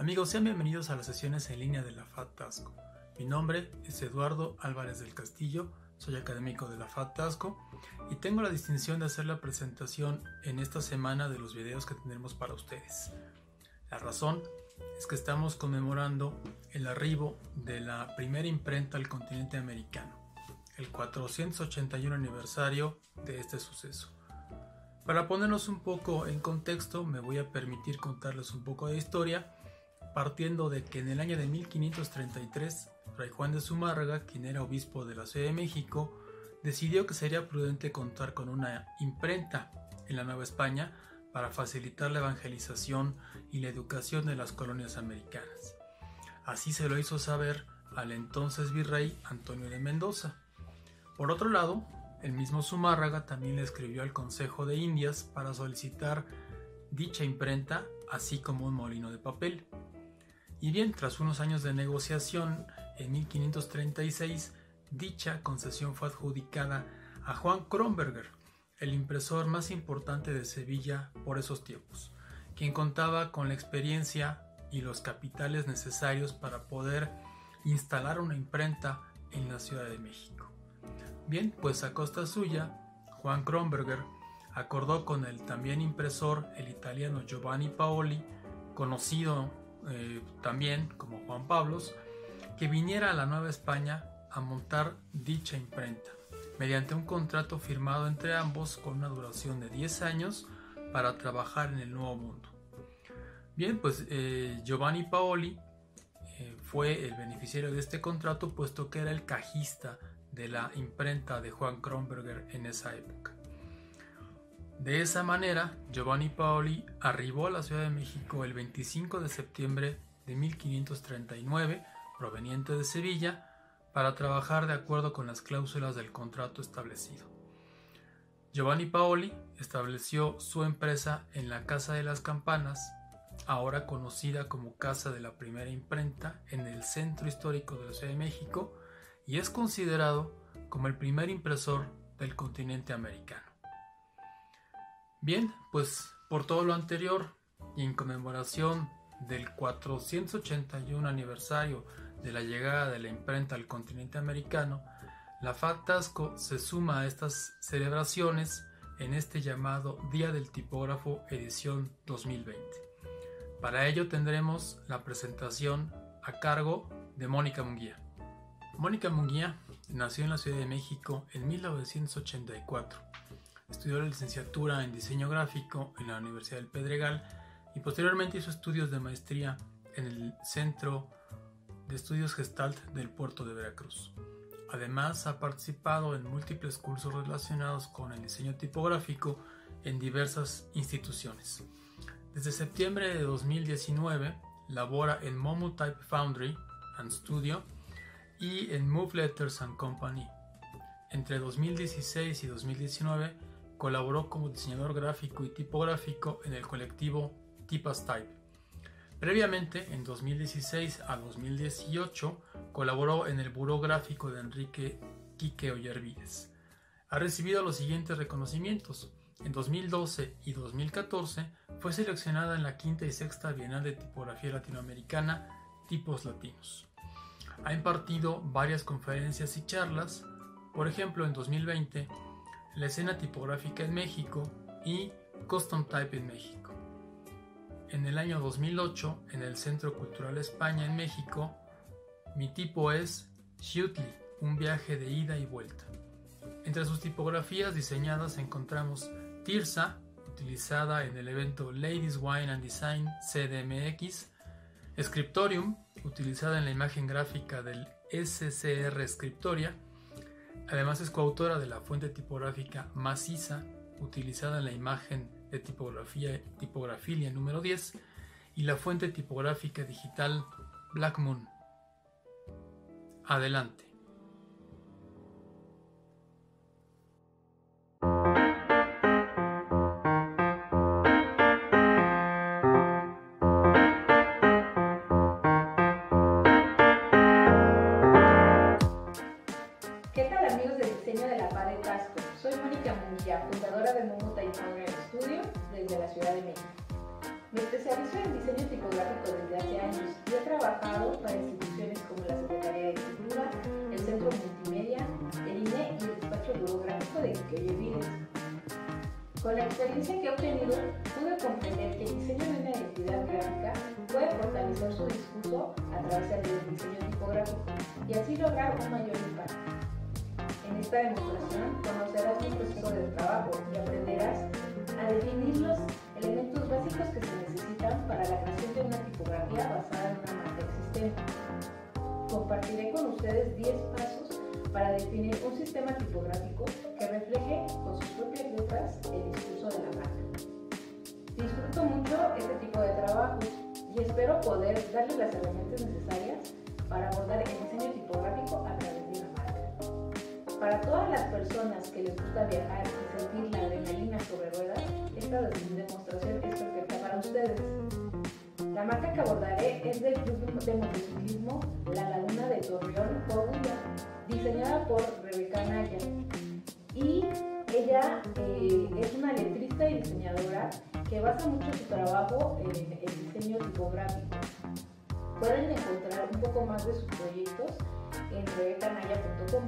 Amigos, sean bienvenidos a las sesiones en línea de la FAD Tasco. Mi nombre es Eduardo Álvarez del Castillo, soy académico de la FAD Tasco y tengo la distinción de hacer la presentación en esta semana de los videos que tendremos para ustedes. La razón es que estamos conmemorando el arribo de la primera imprenta al continente americano, el 481 aniversario de este suceso. Para ponernos un poco en contexto, me voy a permitir contarles un poco de historia, partiendo de que en el año de 1533, Fray Juan de Zumárraga, quien era obispo de la Ciudad de México, decidió que sería prudente contar con una imprenta en la Nueva España para facilitar la evangelización y la educación de las colonias americanas. Así se lo hizo saber al entonces virrey Antonio de Mendoza. Por otro lado, el mismo Zumárraga también le escribió al Consejo de Indias para solicitar dicha imprenta, así como un molino de papel. Y bien, tras unos años de negociación, en 1536, dicha concesión fue adjudicada a Juan Kronberger, el impresor más importante de Sevilla por esos tiempos, quien contaba con la experiencia y los capitales necesarios para poder instalar una imprenta en la Ciudad de México. Bien, pues a costa suya, Juan Kronberger acordó con el también impresor, el italiano Giovanni Paoli, conocido también como Juan Pablos, que viniera a la Nueva España a montar dicha imprenta, mediante un contrato firmado entre ambos con una duración de 10 años para trabajar en el Nuevo Mundo. Bien, pues Giovanni Paoli fue el beneficiario de este contrato, puesto que era el cajista de la imprenta de Juan Kronberger en esa época. De esa manera, Giovanni Paoli arribó a la Ciudad de México el 25 de septiembre de 1539, proveniente de Sevilla, para trabajar de acuerdo con las cláusulas del contrato establecido. Giovanni Paoli estableció su empresa en la Casa de las Campanas, ahora conocida como Casa de la Primera Imprenta, en el centro histórico de la Ciudad de México, y es considerado como el primer impresor del continente americano. Bien, pues por todo lo anterior y en conmemoración del 481 aniversario de la llegada de la imprenta al continente americano, la FAD Tasco se suma a estas celebraciones en este llamado Día del Tipógrafo edición 2020. Para ello tendremos la presentación a cargo de Mónica Munguía. Mónica Munguía nació en la Ciudad de México en 1984. Estudió la licenciatura en diseño gráfico en la Universidad del Pedregal y posteriormente hizo estudios de maestría en el Centro de Estudios Gestalt del Puerto de Veracruz. Además, ha participado en múltiples cursos relacionados con el diseño tipográfico en diversas instituciones. Desde septiembre de 2019 labora en Momo Type Foundry and Studio y en Move Letters and Company. Entre 2016 y 2019 colaboró como diseñador gráfico y tipográfico en el colectivo Tipas Type. Previamente, en 2016 a 2018, colaboró en el buró gráfico de Enrique Quique Ollervides. Ha recibido los siguientes reconocimientos. En 2012 y 2014 fue seleccionada en la quinta y sexta Bienal de Tipografía Latinoamericana Tipos Latinos. Ha impartido varias conferencias y charlas, por ejemplo en 2020, la escena tipográfica en México y Custom Type en México. En el año 2008, en el Centro Cultural España en México, Mi tipo es Shutli, un viaje de ida y vuelta. Entre sus tipografías diseñadas encontramos Tirsa, utilizada en el evento Ladies Wine and Design CDMX, Scriptorium, utilizada en la imagen gráfica del SCR Scriptoria. Además es coautora de la fuente tipográfica Maciza, utilizada en la imagen de Tipografilia número 10, y la fuente tipográfica digital Black Moon. Adelante. ¿Qué tal, amigos del diseño de la FAD Tasco? Soy Mónica Munguía, fundadora de Momo Type Foundry Studio desde la Ciudad de México. Me especializo en diseño tipográfico desde hace años y he trabajado para instituciones como la Secretaría de Cultura, el Centro Multimedia, el INE y el despacho burográfico de Quiqueoye Viles. Con la experiencia que he obtenido, pude comprender que el diseño de una identidad gráfica puede fortalecer su discurso a través del diseño tipográfico y así lograr un mayor impacto. En esta demostración conocerás mi proceso de trabajo y aprenderás a definir los elementos básicos que se necesitan para la creación de una tipografía basada en una marca existente. Compartiré con ustedes 10 pasos para definir un sistema tipográfico que refleje con sus propias letras el discurso de la marca. Disfruto mucho este tipo de trabajo y espero poder darles las herramientas necesarias para abordar el diseño tipográfico a través de una marca. Para todas las personas que les gusta viajar y sentir la adrenalina sobre ruedas, esta demostración es perfecta para ustedes. La marca que abordaré es del club de motociclismo La Laguna de Torreón, Coahuila, diseñada por Rebeca Naya. Y ella es una letrista y diseñadora que basa mucho su trabajo en el diseño tipográfico. Pueden encontrar un poco más de sus proyectos en rebecanaya.com.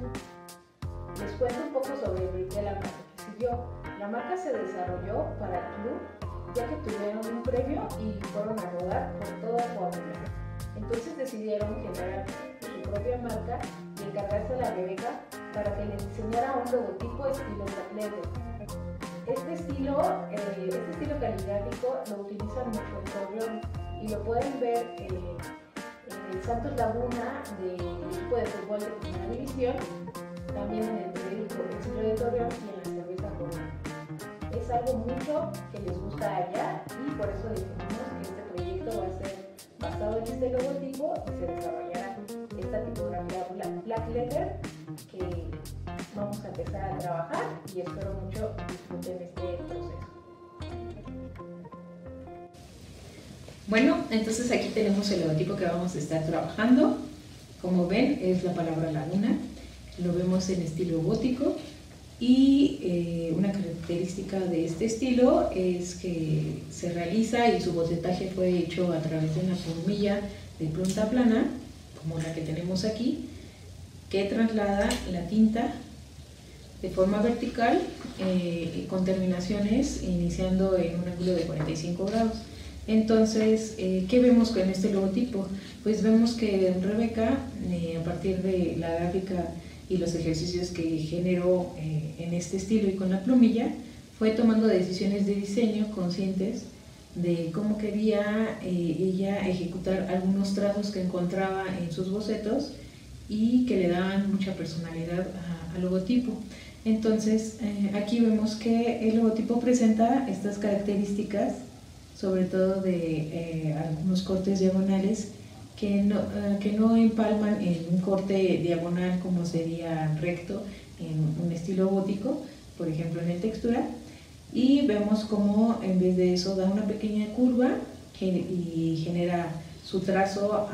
Les cuento un poco sobre el brief de la marca que siguió. La marca se desarrolló para el club ya que tuvieron un premio y fueron a rodar por toda Coahuila. Entonces decidieron generar su propia marca y encargársela a Rebeca para que le diseñara un logotipo estilo leather. Este estilo caligráfico lo utilizan mucho en Torreón y lo pueden ver en el Santos Laguna del equipo de fútbol de primera división, también en el periódico El Siglo de Torreón y en la cerveza Corona. Es algo mucho que les gusta allá y por eso decidimos que este proyecto va a ser basado en este logotipo y se desarrollará esta tipografía Black Letter que vamos a empezar a trabajar y espero mucho disfruten este proceso. Bueno, entonces aquí tenemos el logotipo que vamos a estar trabajando. Como ven, es la palabra laguna. Lo vemos en estilo gótico y una característica de este estilo es que se realiza y su bocetaje fue hecho a través de una plumilla de punta plana, como la que tenemos aquí, que traslada la tinta de forma vertical con terminaciones iniciando en un ángulo de 45 grados. Entonces, ¿qué vemos con este logotipo? Pues vemos que Rebeca, a partir de la gráfica y los ejercicios que generó en este estilo y con la plumilla, fue tomando decisiones de diseño conscientes de cómo quería ella ejecutar algunos trazos que encontraba en sus bocetos y que le daban mucha personalidad al logotipo. Entonces, aquí vemos que el logotipo presenta estas características, sobre todo de algunos cortes diagonales que no empalman en un corte diagonal como sería recto en un estilo gótico, por ejemplo en el textura, y vemos como en vez de eso da una pequeña curva y genera su trazo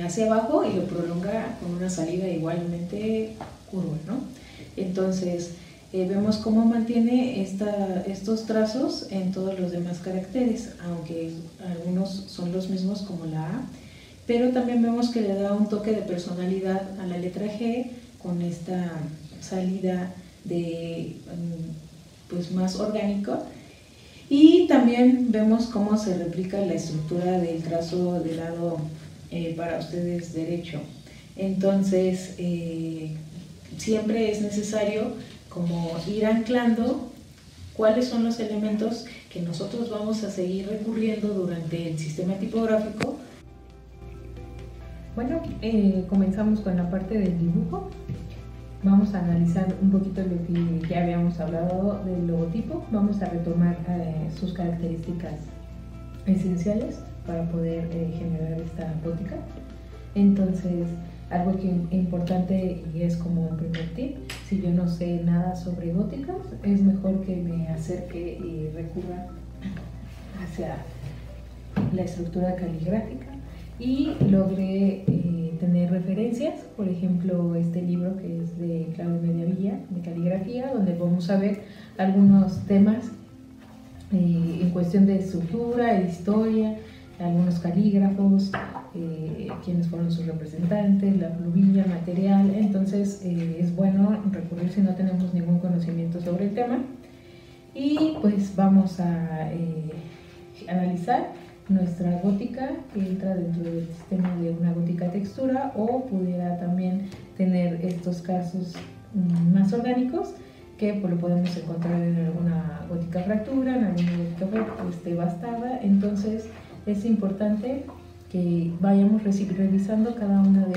hacia abajo y lo prolonga con una salida igualmente curva, ¿no? Entonces vemos cómo mantiene estos trazos en todos los demás caracteres, aunque algunos son los mismos como la A, pero también vemos que le da un toque de personalidad a la letra G con esta salida de pues más orgánico, y también vemos cómo se replica la estructura del trazo del lado para ustedes derecho. Entonces siempre es necesario como ir anclando cuáles son los elementos que nosotros vamos a seguir recurriendo durante el sistema tipográfico. Bueno, comenzamos con la parte del dibujo. Vamos a analizar un poquito lo que ya habíamos hablado del logotipo. Vamos a retomar sus características esenciales para poder generar esta gótica. Entonces, algo que es importante y es como un primer tip: si yo no sé nada sobre góticas, es mejor que me acerque y recurra hacia la estructura caligráfica y logré tener referencias. Por ejemplo, este libro que es de Claudio Mediavilla, de caligrafía, donde vamos a ver algunos temas en cuestión de estructura, de historia, algunos calígrafos, quiénes fueron sus representantes, la plumilla, material. Entonces es bueno recurrir si no tenemos ningún conocimiento sobre el tema. Y pues vamos a analizar nuestra gótica, que entra dentro del sistema de una gótica textura, o pudiera también tener estos casos más orgánicos, que pues, lo podemos encontrar en alguna gótica fractura, en alguna gótica bastada. Entonces es importante que vayamos revisando cada una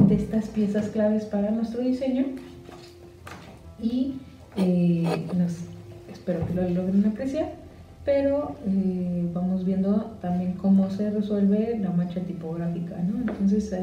de estas piezas claves para nuestro diseño, y espero que lo logren apreciar, pero vamos viendo también cómo se resuelve la mancha tipográfica, ¿no? Entonces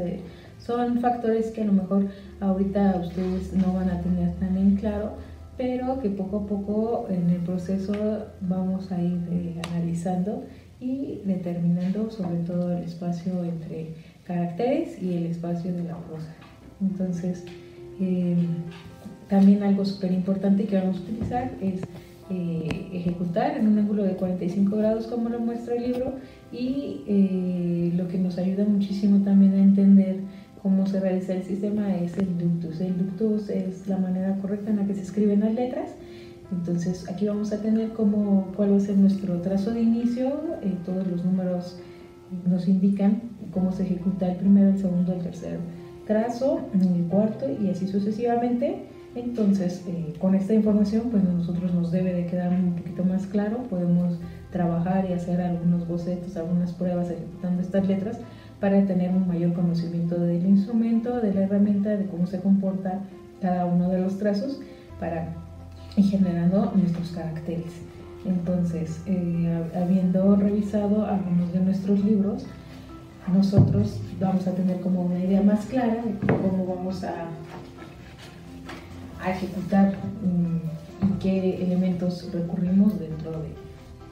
son factores que a lo mejor ahorita ustedes no van a tener tan en claro, pero que poco a poco en el proceso vamos a ir analizando y determinando sobre todo el espacio entre caracteres y el espacio de la prosa. Entonces también algo súper importante que vamos a utilizar es ejecutar en un ángulo de 45 grados como lo muestra el libro, y lo que nos ayuda muchísimo también a entender cómo se realiza el sistema es el ductus. El ductus es la manera correcta en la que se escriben las letras. Entonces aquí vamos a tener cuál va a ser nuestro trazo de inicio, todos los números nos indican cómo se ejecuta el primero, el segundo, el tercer trazo, el cuarto y así sucesivamente. Entonces con esta información pues a nosotros nos debe de quedar un poquito más claro, podemos trabajar y hacer algunos bocetos, algunas pruebas ejecutando estas letras para tener un mayor conocimiento del instrumento, de la herramienta, de cómo se comporta cada uno de los trazos para ir generando nuestros caracteres. Entonces, habiendo revisado algunos de nuestros libros, nosotros vamos a tener como una idea más clara de cómo vamos a ejecutar y qué elementos recurrimos dentro de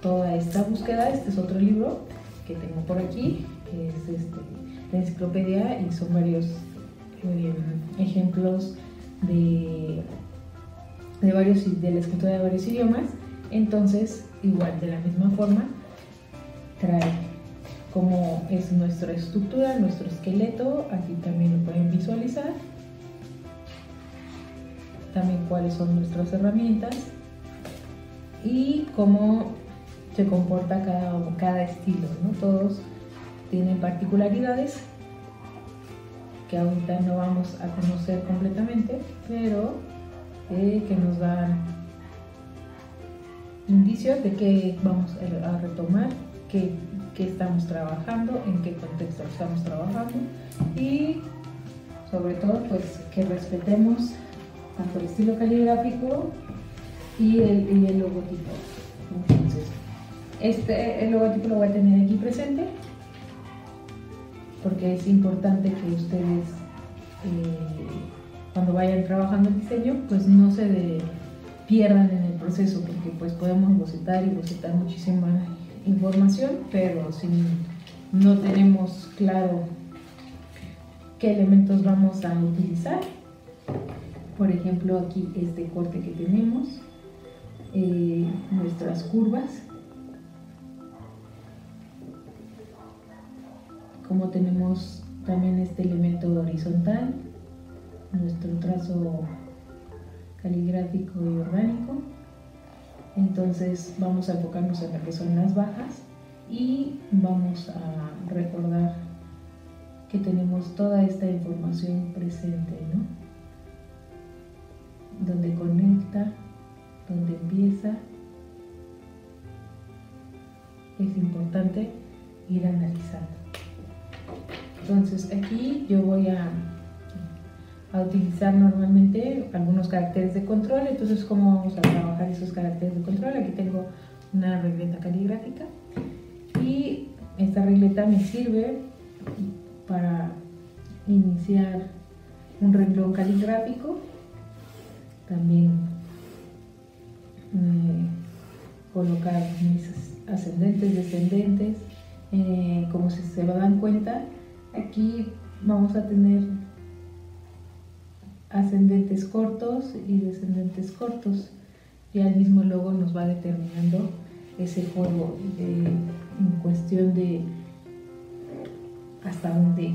toda esta búsqueda. Este es otro libro que tengo por aquí, que es la enciclopedia, y son varios ejemplos de la escritura de varios idiomas. Entonces, igual, de la misma forma, trae cómo es nuestra estructura, nuestro esqueleto. Aquí también lo pueden visualizar. También cuáles son nuestras herramientas y cómo se comporta cada estilo, ¿no? Todos tienen particularidades que ahorita no vamos a conocer completamente, pero que nos dan indicios de qué vamos a retomar, qué estamos trabajando, en qué contexto estamos trabajando, y sobre todo pues que respetemos tanto el estilo caligráfico y el logotipo. Entonces, el logotipo lo voy a tener aquí presente porque es importante que ustedes cuando vayan trabajando el diseño pues no se pierdan en el proceso, porque pues podemos bocetar muchísima información, pero si no tenemos claro qué elementos vamos a utilizar. Por ejemplo, aquí este corte que tenemos, nuestras curvas, como tenemos también este elemento horizontal, nuestro trazo caligráfico y orgánico. Entonces vamos a enfocarnos en lo que son las bajas y vamos a recordar que tenemos toda esta información presente, ¿no? Donde conecta, donde empieza. Es importante ir analizando. Entonces aquí yo voy a utilizar normalmente algunos caracteres de control. Entonces, ¿cómo vamos a trabajar esos caracteres de control? Aquí tengo una regleta caligráfica y esta regleta me sirve para iniciar un renglón caligráfico. También colocar mis ascendentes, descendentes. Como si se dan cuenta, aquí vamos a tener ascendentes cortos y descendentes cortos. Ya el mismo logo nos va determinando ese juego en cuestión de hasta dónde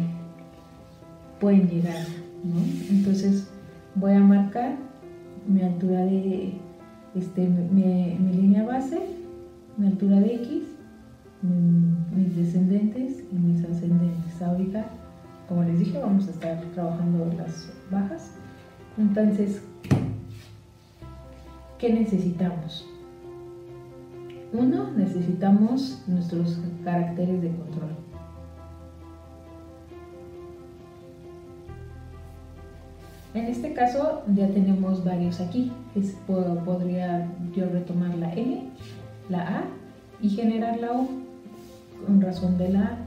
pueden llegar, ¿no? Entonces voy a marcar mi altura de mi línea base, mi altura de X, mis descendentes y mis ascendentes. Ahorita, como les dije, vamos a estar trabajando las bajas. Entonces, ¿qué necesitamos? Uno, necesitamos nuestros caracteres de control. En este caso ya tenemos varios aquí. Podría yo retomar la N, la A y generar la O con razón de la A.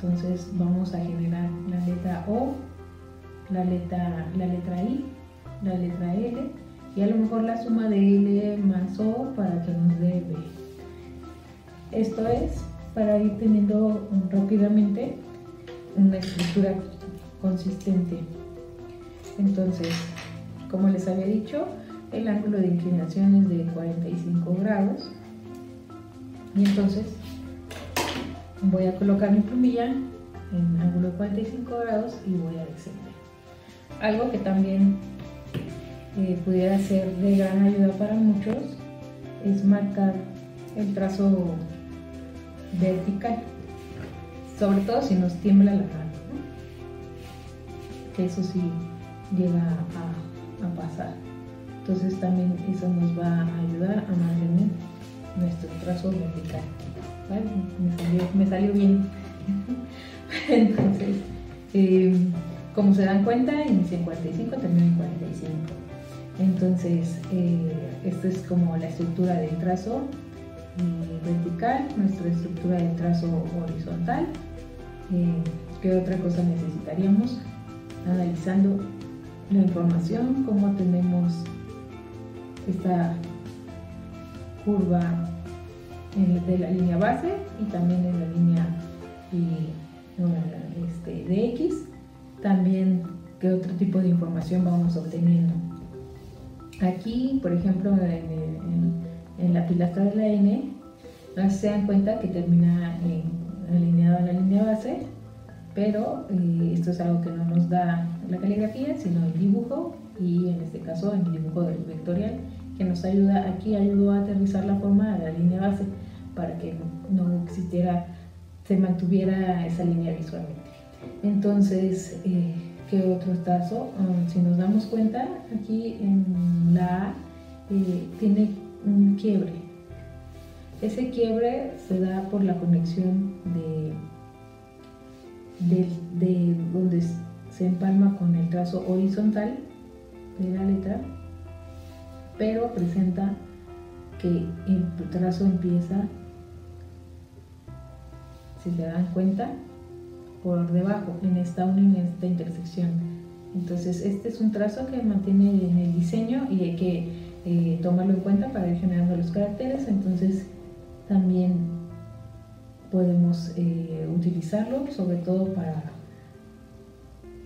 Entonces vamos a generar la letra O, la letra I, la letra L y a lo mejor la suma de L más O para que nos dé B. Esto es para ir teniendo rápidamente una estructura consistente. Entonces, como les había dicho, el ángulo de inclinación es de 45 grados y entonces voy a colocar mi plumilla en ángulo de 45 grados y voy a descender. Algo que también pudiera ser de gran ayuda para muchos es marcar el trazo vertical, sobre todo si nos tiembla la mano, ¿no? Que eso sí llega a pasar. Entonces también eso nos va a ayudar a mantener nuestro trazo vertical. ¿Vale? Me salió bien. Entonces, como se dan cuenta, inicié en 45, termino en 45. Entonces, esta es como la estructura del trazo vertical, nuestra estructura del trazo horizontal. ¿Qué otra cosa necesitaríamos? Analizando la información, cómo tenemos esta curva de la línea base y también en la línea de X. También qué otro tipo de información vamos obteniendo. Aquí, por ejemplo, en la pilastra de la N, se dan cuenta que termina alineado a la línea base, pero esto es algo que no nos da la caligrafía, sino el dibujo, y en este caso el dibujo vectorial, que nos ayudó a aterrizar la forma a la línea base para que no existiera, se mantuviera esa línea visualmente. Entonces, ¿qué otro trazo? Si nos damos cuenta, aquí en la A tiene un quiebre. Ese quiebre se da por la conexión de donde se empalma con el trazo horizontal de la letra, pero presenta que el trazo empieza, si se dan cuenta, por debajo, en esta intersección. Entonces este es un trazo que mantiene en el diseño y hay que tomarlo en cuenta para ir generando los caracteres. Entonces también podemos utilizarlo, sobre todo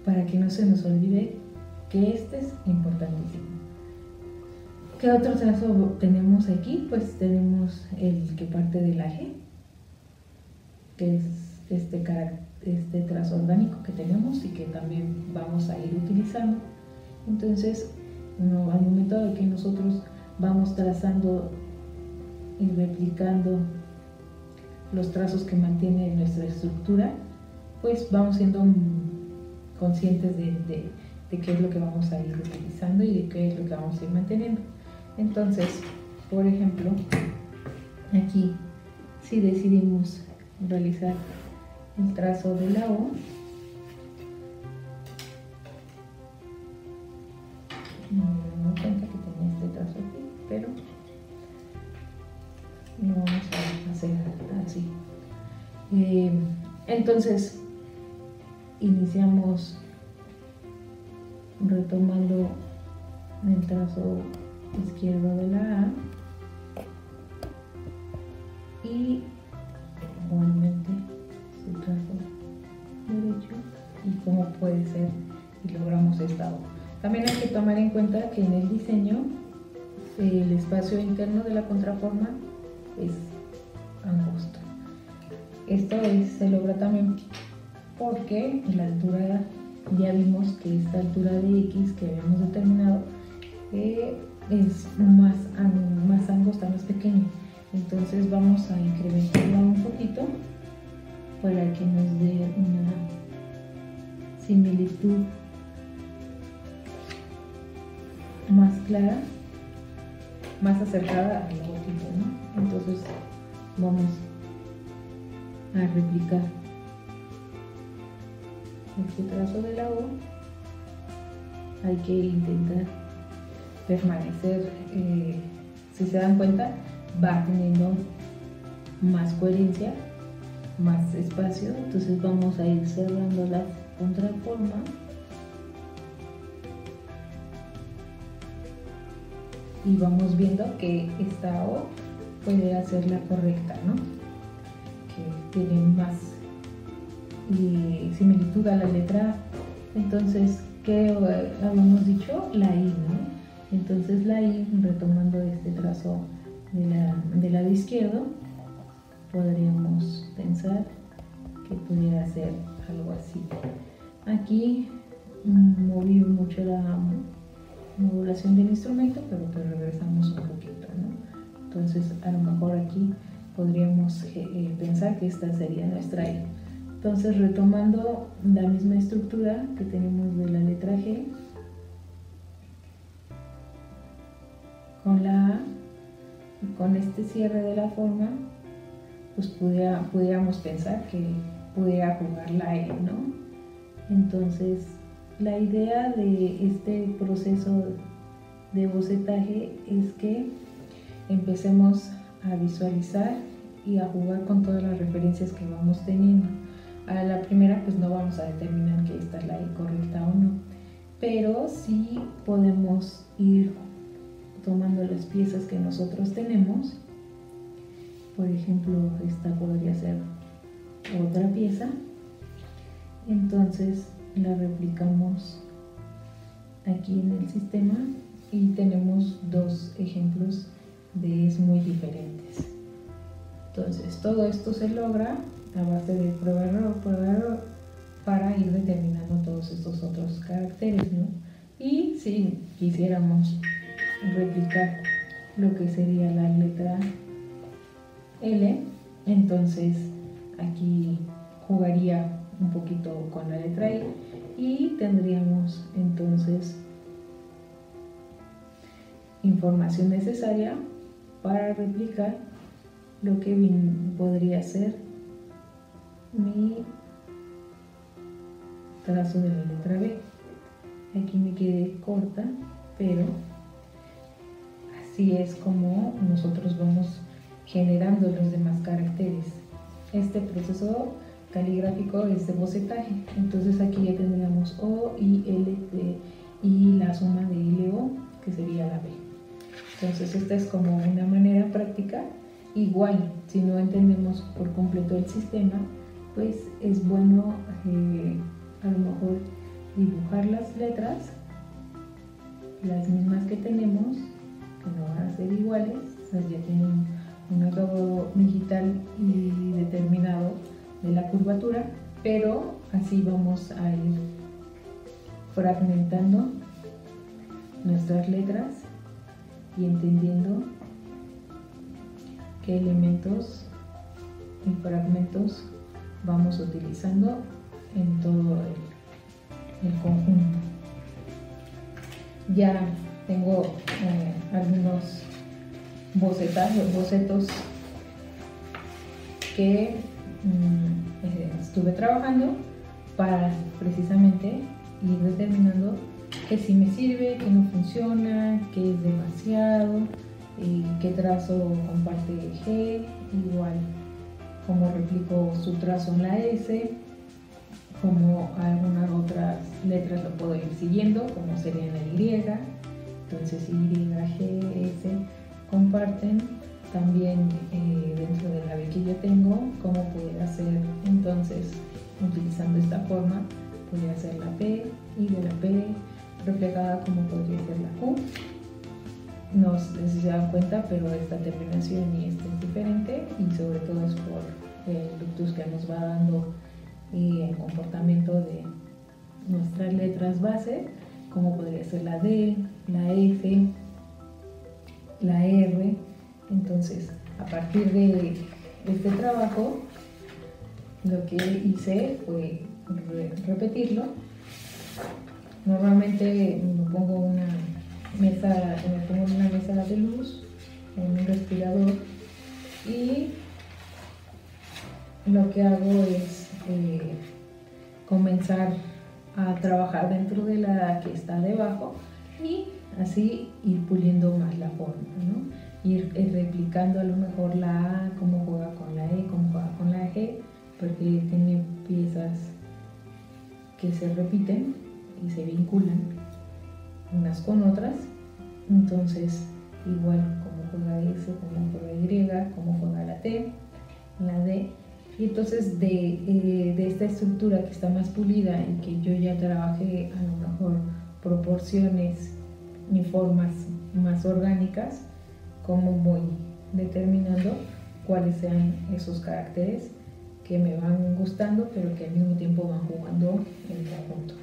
para que no se nos olvide que este es importantísimo. ¿Qué otro trazo tenemos aquí? Pues tenemos el que parte de la G, que es este trazo orgánico que tenemos y que también vamos a ir utilizando. Entonces, al momento de que nosotros vamos trazando y replicando los trazos que mantienen nuestra estructura, pues vamos siendo conscientes de qué es lo que vamos a ir utilizando y de qué es lo que vamos a ir manteniendo. Entonces, por ejemplo, aquí si decidimos realizar el trazo de la O, no me doy cuenta que tenía este trazo aquí, pero lo vamos a hacer así. Entonces iniciamos retomando el trazo izquierdo de la A y igualmente el trazo derecho y cómo puede ser y logramos esta O. También hay que tomar en cuenta que en el diseño el espacio interno de la contraforma es angosto. Esto se logra también porque la altura, ya vimos que esta altura de X que habíamos determinado es más angosta, más pequeña. Entonces vamos a incrementarla un poquito para que nos dé una similitud más clara, más acercada al logotipo, ¿no? Entonces vamos a replicar este trazo de la O. Hay que intentar permanecer, si se dan cuenta, va teniendo más coherencia, más espacio. Entonces vamos a ir cerrando la contraforma y vamos viendo que esta O puede hacer la correcta, ¿no? Que tiene más similitud a la letra A. Entonces, ¿qué habíamos dicho? La I, ¿no? Entonces la I, retomando este trazo del lado izquierdo, podríamos pensar que pudiera ser algo así. Aquí moví mucho la modulación del instrumento, pero pues regresamos un poquito, ¿no? Entonces a lo mejor aquí podríamos pensar que esta sería nuestra I. Entonces, retomando la misma estructura que tenemos de la letra G, con la A y con este cierre de la forma, pues pudiéramos pensar que pudiera jugar la E, ¿no? Entonces, la idea de este proceso de bocetaje es que empecemos a visualizar y a jugar con todas las referencias que vamos teniendo. A la primera pues no vamos a determinar que esta es la I correcta o no, pero sí podemos ir tomando las piezas que nosotros tenemos. Por ejemplo, esta podría ser otra pieza. Entonces la replicamos aquí en el sistema y tenemos dos ejemplos de Es muy diferentes. Entonces todo esto se logra a base de prueba-error, para ir determinando todos estos otros caracteres, ¿no? Y si quisiéramos replicar lo que sería la letra L, entonces aquí jugaría un poquito con la letra I y tendríamos entonces información necesaria para replicar lo que podría ser mi trazo de la letra B. Aquí me quedé corta, pero así es como nosotros vamos generando los demás caracteres. Este proceso caligráfico es de bocetaje, entonces aquí ya tendríamos O, I, L, D, y la suma de L, O, que sería la B. Entonces esta es como una manera práctica. Igual, si no entendemos por completo el sistema, pues es bueno a lo mejor dibujar las letras, las mismas que tenemos, que no van a ser iguales, o sea, ya tienen un acabado digital y determinado de la curvatura, pero así vamos a ir fragmentando nuestras letras y entendiendo qué elementos y fragmentos vamos utilizando en todo el conjunto. Ya tengo algunos bocetos que estuve trabajando para precisamente ir determinando que si me sirve, que no funciona, que es demasiado, qué trazo comparte G, igual como replico su trazo en la S, como algunas otras letras lo puedo ir siguiendo, como sería en la Y. Entonces Y, G, S comparten. También dentro de la B que yo tengo, cómo poder hacer entonces, utilizando esta forma, podría ser la P, y de la P reflejada como podría ser la Q. no sé si se dan cuenta, pero esta terminación y esta es diferente, y sobre todo es por el ductus que nos va dando el comportamiento de nuestras letras base, como podría ser la D, la F, la R. Entonces, a partir de este trabajo, lo que hice fue repetirlo. Normalmente me pongo en una mesa de luz, en un respirador, y lo que hago es comenzar a trabajar dentro de la que está debajo y así ir puliendo más la forma, ¿no? Ir replicando a lo mejor la A, cómo juega con la E, cómo juega con la G, porque tiene piezas que se repiten y se vinculan unas con otras. Entonces, igual como juega S, como juega Y, como juega la T, la D. Y entonces de esta estructura que está más pulida y que yo ya trabajé a lo mejor proporciones y formas más orgánicas, cómo voy determinando cuáles sean esos caracteres que me van gustando, pero que al mismo tiempo van jugando en conjunto.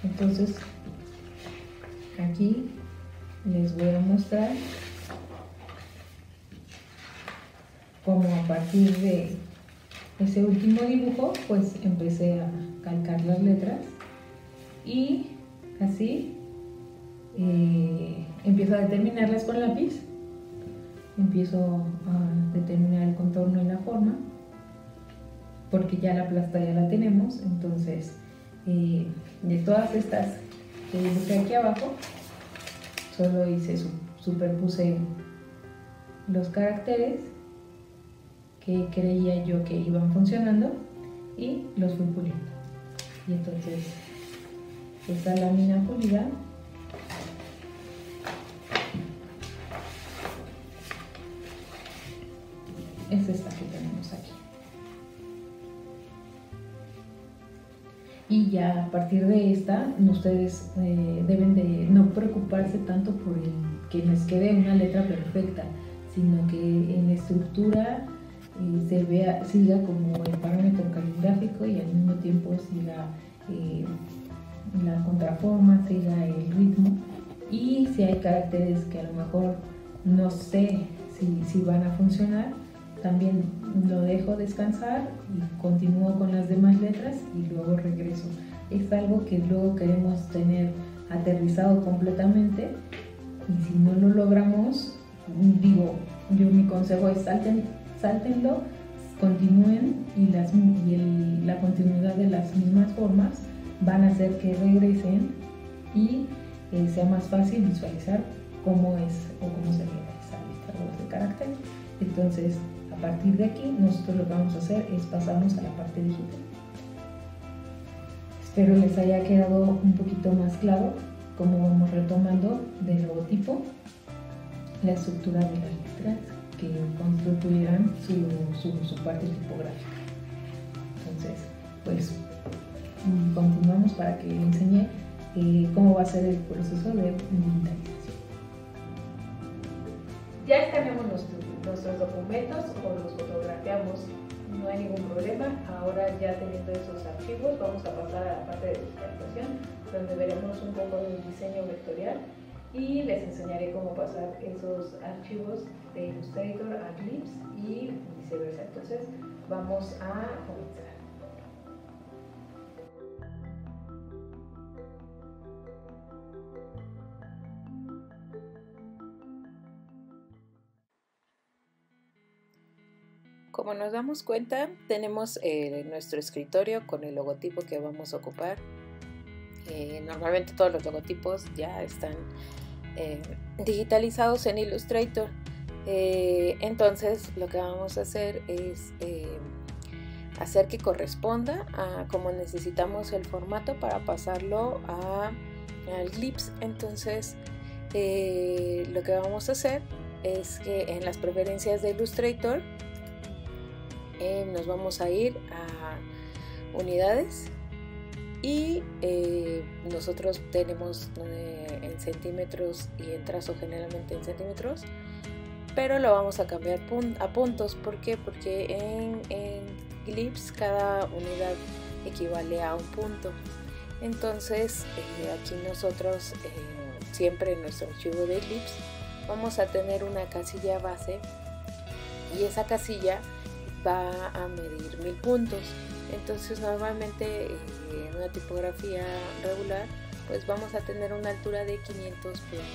Entonces, aquí les voy a mostrar cómo a partir de ese último dibujo, pues empecé a calcar las letras y así empiezo a determinarlas con lápiz, empiezo a determinar el contorno y la forma, porque ya la plasta ya la tenemos. Entonces, de todas estas que dibujé aquí abajo, solo superpuse los caracteres que creía yo que iban funcionando y los fui puliendo. Y entonces, esta lámina pulida es esta que tenemos aquí. Y ya a partir de esta, ustedes deben de no preocuparse tanto por que les quede una letra perfecta, sino que en la estructura siga como el parámetro caligráfico y al mismo tiempo siga la contraforma, siga el ritmo. Y si hay caracteres que a lo mejor no sé si van a funcionar, también lo dejo descansar y continúo con las demás letras y luego regreso. Es algo que luego queremos tener aterrizado completamente, y si no lo logramos, mi consejo es sáltenlo, continúen, y la continuidad de las mismas formas van a hacer que regresen y sea más fácil visualizar cómo es o cómo se realiza el carácter. Entonces, a partir de aquí, nosotros lo que vamos a hacer es pasarnos a la parte digital. Espero les haya quedado un poquito más claro cómo vamos retomando del logotipo la estructura de las letras que constituirán su parte tipográfica. Entonces, pues continuamos para que le enseñe cómo va a ser el proceso de digitalización. Ya escaneamos nuestros documentos o los fotografiamos, no hay ningún problema. Ahora, ya teniendo esos archivos, vamos a pasar a la parte de digitalización, donde veremos un poco del diseño vectorial y les enseñaré cómo pasar esos archivos de Illustrator a Clips y viceversa. Entonces, vamos a comenzar. Como nos damos cuenta, tenemos nuestro escritorio con el logotipo que vamos a ocupar. Normalmente todos los logotipos ya están digitalizados en Illustrator. Entonces lo que vamos a hacer es hacer que corresponda a como necesitamos el formato para pasarlo al Clips. Entonces lo que vamos a hacer es que en las preferencias de Illustrator nos vamos a ir a unidades y nosotros tenemos en centímetros y en trazo generalmente en centímetros, pero lo vamos a cambiar a puntos. ¿Por qué? Porque en Glyphs cada unidad equivale a un punto. Entonces aquí nosotros siempre en nuestro archivo de Glyphs vamos a tener una casilla base, y esa casilla va a medir 1000 puntos. Entonces normalmente en una tipografía regular pues vamos a tener una altura de 500 puntos.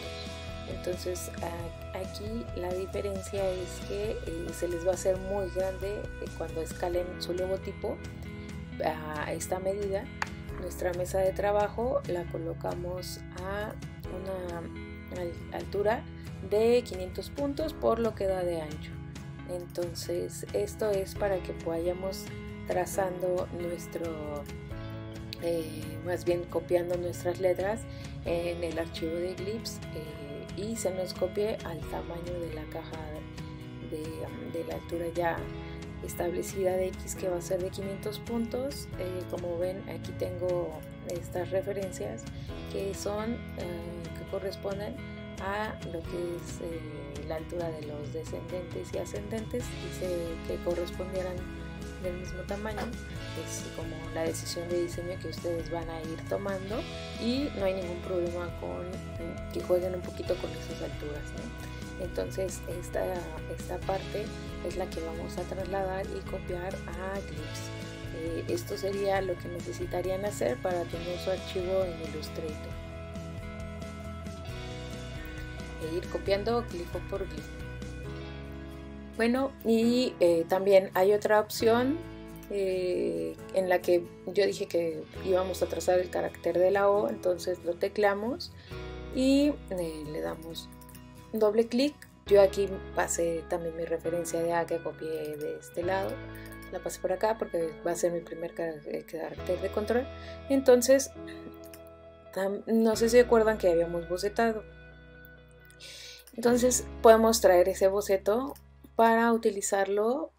Entonces aquí la diferencia es que se les va a hacer muy grande cuando escalen su logotipo a esta medida. Nuestra mesa de trabajo la colocamos a una altura de 500 puntos por lo que da de ancho. Entonces esto es para que vayamos trazando más bien copiando nuestras letras en el archivo de Glyphs y se nos copie al tamaño de la caja de la altura ya establecida de X, que va a ser de 500 puntos. Como ven, aquí tengo estas referencias que corresponden a lo que es la altura de los descendentes y ascendentes, que correspondieran del mismo tamaño. Es como la decisión de diseño que ustedes van a ir tomando, y no hay ningún problema con que jueguen un poquito con esas alturas, ¿no? Entonces esta parte es la que vamos a trasladar y copiar a Glyphs. Esto sería lo que necesitarían hacer para tener su archivo en Illustrator e ir copiando glifo por glifo. Bueno, y también hay otra opción en la que yo dije que íbamos a trazar el carácter de la O. Entonces lo tecleamos y le damos doble clic. Yo aquí pasé también mi referencia de A que copié de este lado, la pasé por acá porque va a ser mi primer carácter de control. Entonces no sé si recuerdan que habíamos bocetado. Entonces podemos traer ese boceto para utilizarlo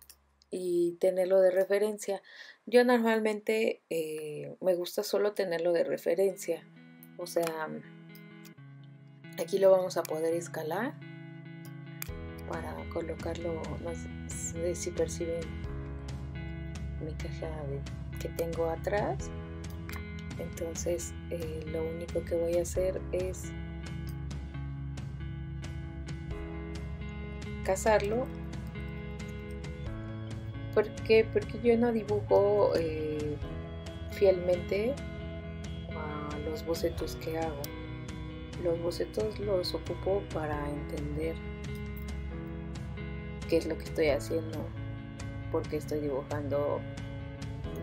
y tenerlo de referencia. Yo normalmente me gusta solo tenerlo de referencia, o sea, aquí lo vamos a poder escalar para colocarlo. No sé si perciben mi caja que tengo atrás. Entonces lo único que voy a hacer es cazarlo. Porque yo no dibujo fielmente a los bocetos que hago. Los bocetos los ocupo para entender qué es lo que estoy haciendo, porque estoy dibujando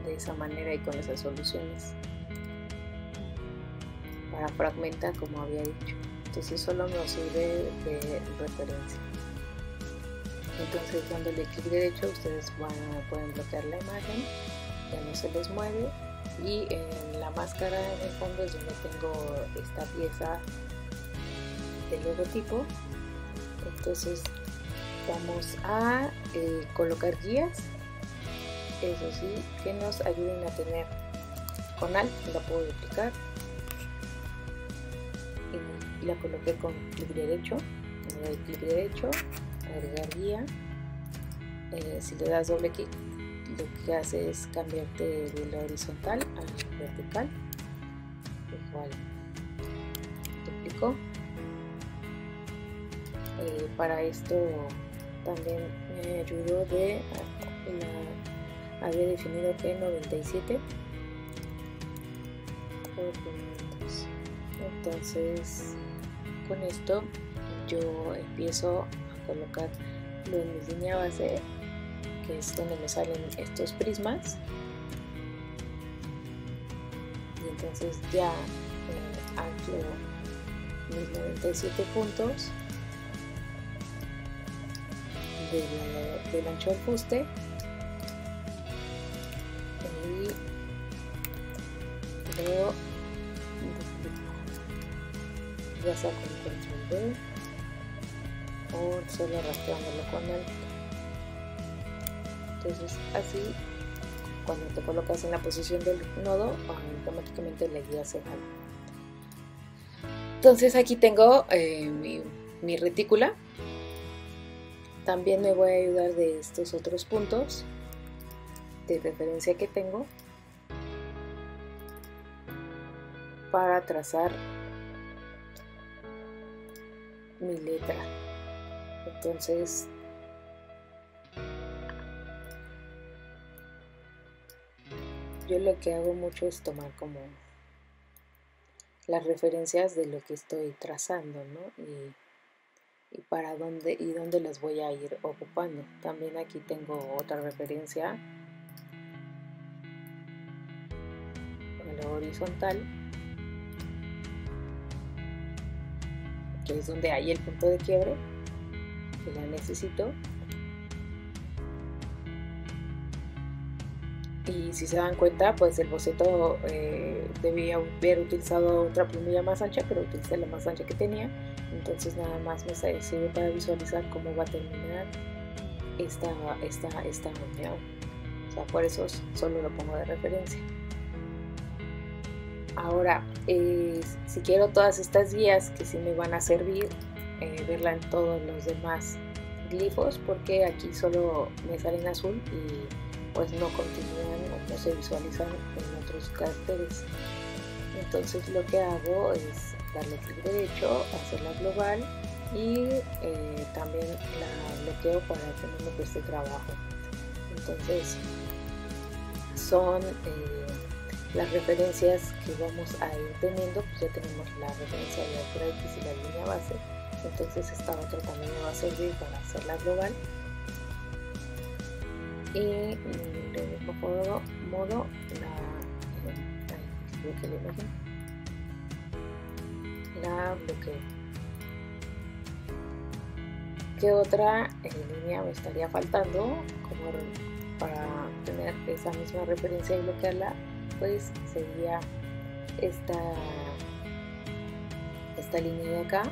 de esa manera y con esas soluciones para fragmentar, como había dicho. Entonces solo me sirve de referencia. Entonces dándole clic derecho ustedes pueden bloquear la imagen, ya no se les mueve, y en la máscara en el fondo es donde tengo esta pieza de logotipo. Entonces vamos a colocar guías, eso sí, que nos ayuden a tener. Con Alt la puedo duplicar y la coloqué con clic derecho. Le doy clic derecho, agregar guía. Si le das doble clic, lo que hace es cambiarte de la horizontal a la vertical. Igual duplico. Para esto también me ayudó había definido que 97 por 500. Entonces con esto yo empiezo a colocar en mi línea base, que es donde me salen estos prismas, y entonces ya anclo mis 97 puntos del ancho del fuste, y luego ya saco un control B o solo arrastrándolo con el. Entonces así cuando te colocas en la posición del nodo, automáticamente la guía se jala. Entonces aquí tengo mi retícula. También me voy a ayudar de estos otros puntos de referencia que tengo para trazar mi letra. Entonces yo lo que hago mucho es tomar como las referencias de lo que estoy trazando, ¿no? Y para dónde las voy a ir ocupando. También aquí tengo otra referencia a la horizontal, que es donde hay el punto de quiebre, que la necesito. Y si se dan cuenta, pues el boceto debía haber utilizado otra plumilla más ancha, pero utilicé la más ancha que tenía. Entonces nada más me sirve para visualizar cómo va a terminar esta unión. O sea, por eso solo lo pongo de referencia. Ahora, si quiero todas estas guías que sí me van a servir, verla en todos los demás glifos, porque aquí solo me salen azul y pues no continúan o no se visualizan en otros caracteres. Entonces lo que hago es darle clic derecho, hacerla global y también la bloqueo para que no me cueste trabajo. Entonces son las referencias que vamos a ir teniendo. Pues ya tenemos la referencia de altura X y la línea base, entonces esta otra también me va a servir para hacerla global. Y del mismo modo la bloqueo. ¿Qué otra línea me estaría faltando como para tener esa misma referencia y bloquearla? Pues sería esta línea de acá.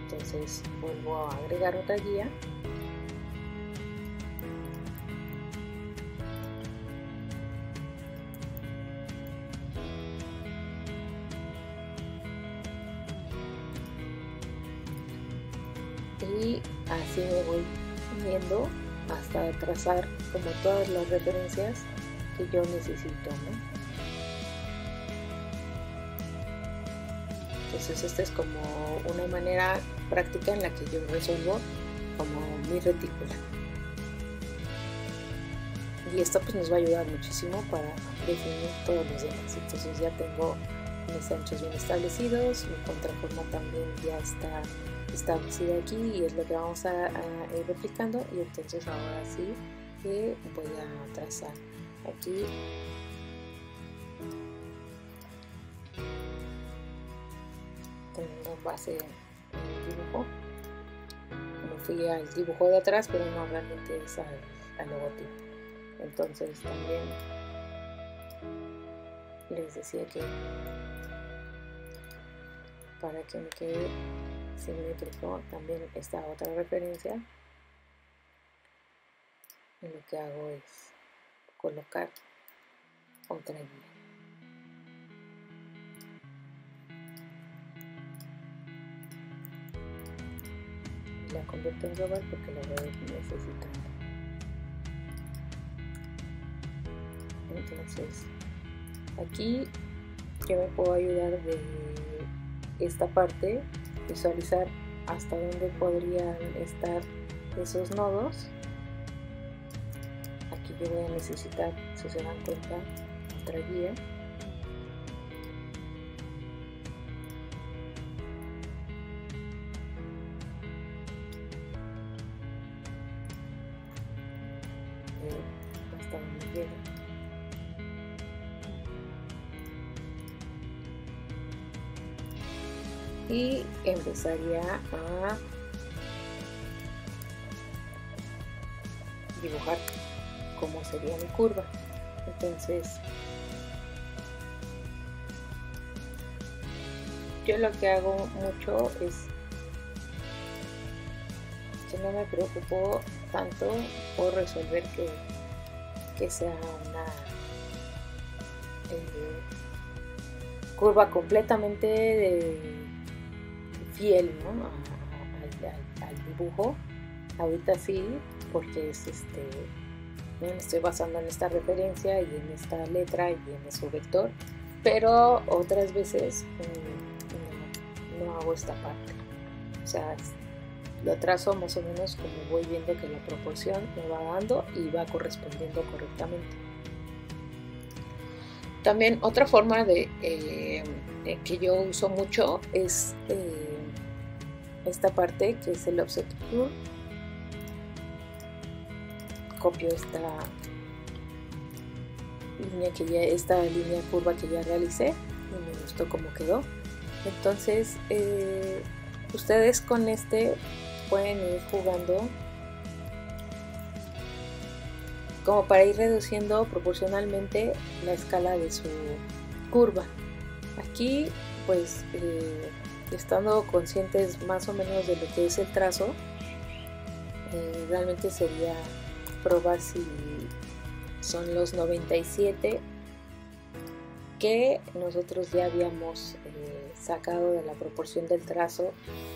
Entonces vuelvo a agregar otra guía. Y así me voy viendo hasta trazar como todas las referencias que yo necesito, ¿no? Entonces esta es como una manera práctica en la que yo resuelvo como mi retícula. Y esto pues nos va a ayudar muchísimo para definir todos los demás. Entonces ya tengo mis anchos bien establecidos, mi contraforma también ya está establecida aquí y es lo que vamos a ir replicando. Y entonces ahora sí que voy a trazar aquí tengo base en el dibujo. Me fui al dibujo de atrás, pero no realmente es al logotipo. Entonces también les decía que para que me quede simétrico también esta otra referencia, y lo que hago es colocar otra guía. La convierto en global porque la voy necesitando. Entonces aquí yo me puedo ayudar de esta parte, visualizar hasta dónde podrían estar esos nodos. Aquí yo voy a necesitar, si se dan cuenta, otra guía. Hasta donde llega. Y empezaría a dibujar cómo sería mi curva. Entonces yo lo que hago mucho es que no me preocupo tanto por resolver que que sea una curva completamente fiel, ¿no? al dibujo. Ahorita sí, porque me estoy basando en esta referencia y en esta letra y en su vector, pero otras veces no hago esta parte. O sea, lo trazo más o menos como voy viendo que la proporción me va dando y va correspondiendo correctamente. También otra forma que yo uso mucho es esta parte que es el offset curve. Copio esta línea curva que ya realicé y me gustó cómo quedó. Entonces ustedes con pueden ir jugando como para ir reduciendo proporcionalmente la escala de su curva. Aquí pues estando conscientes más o menos de lo que es el trazo, realmente sería probar si son los 97 que nosotros ya habíamos sacado de la proporción del trazo,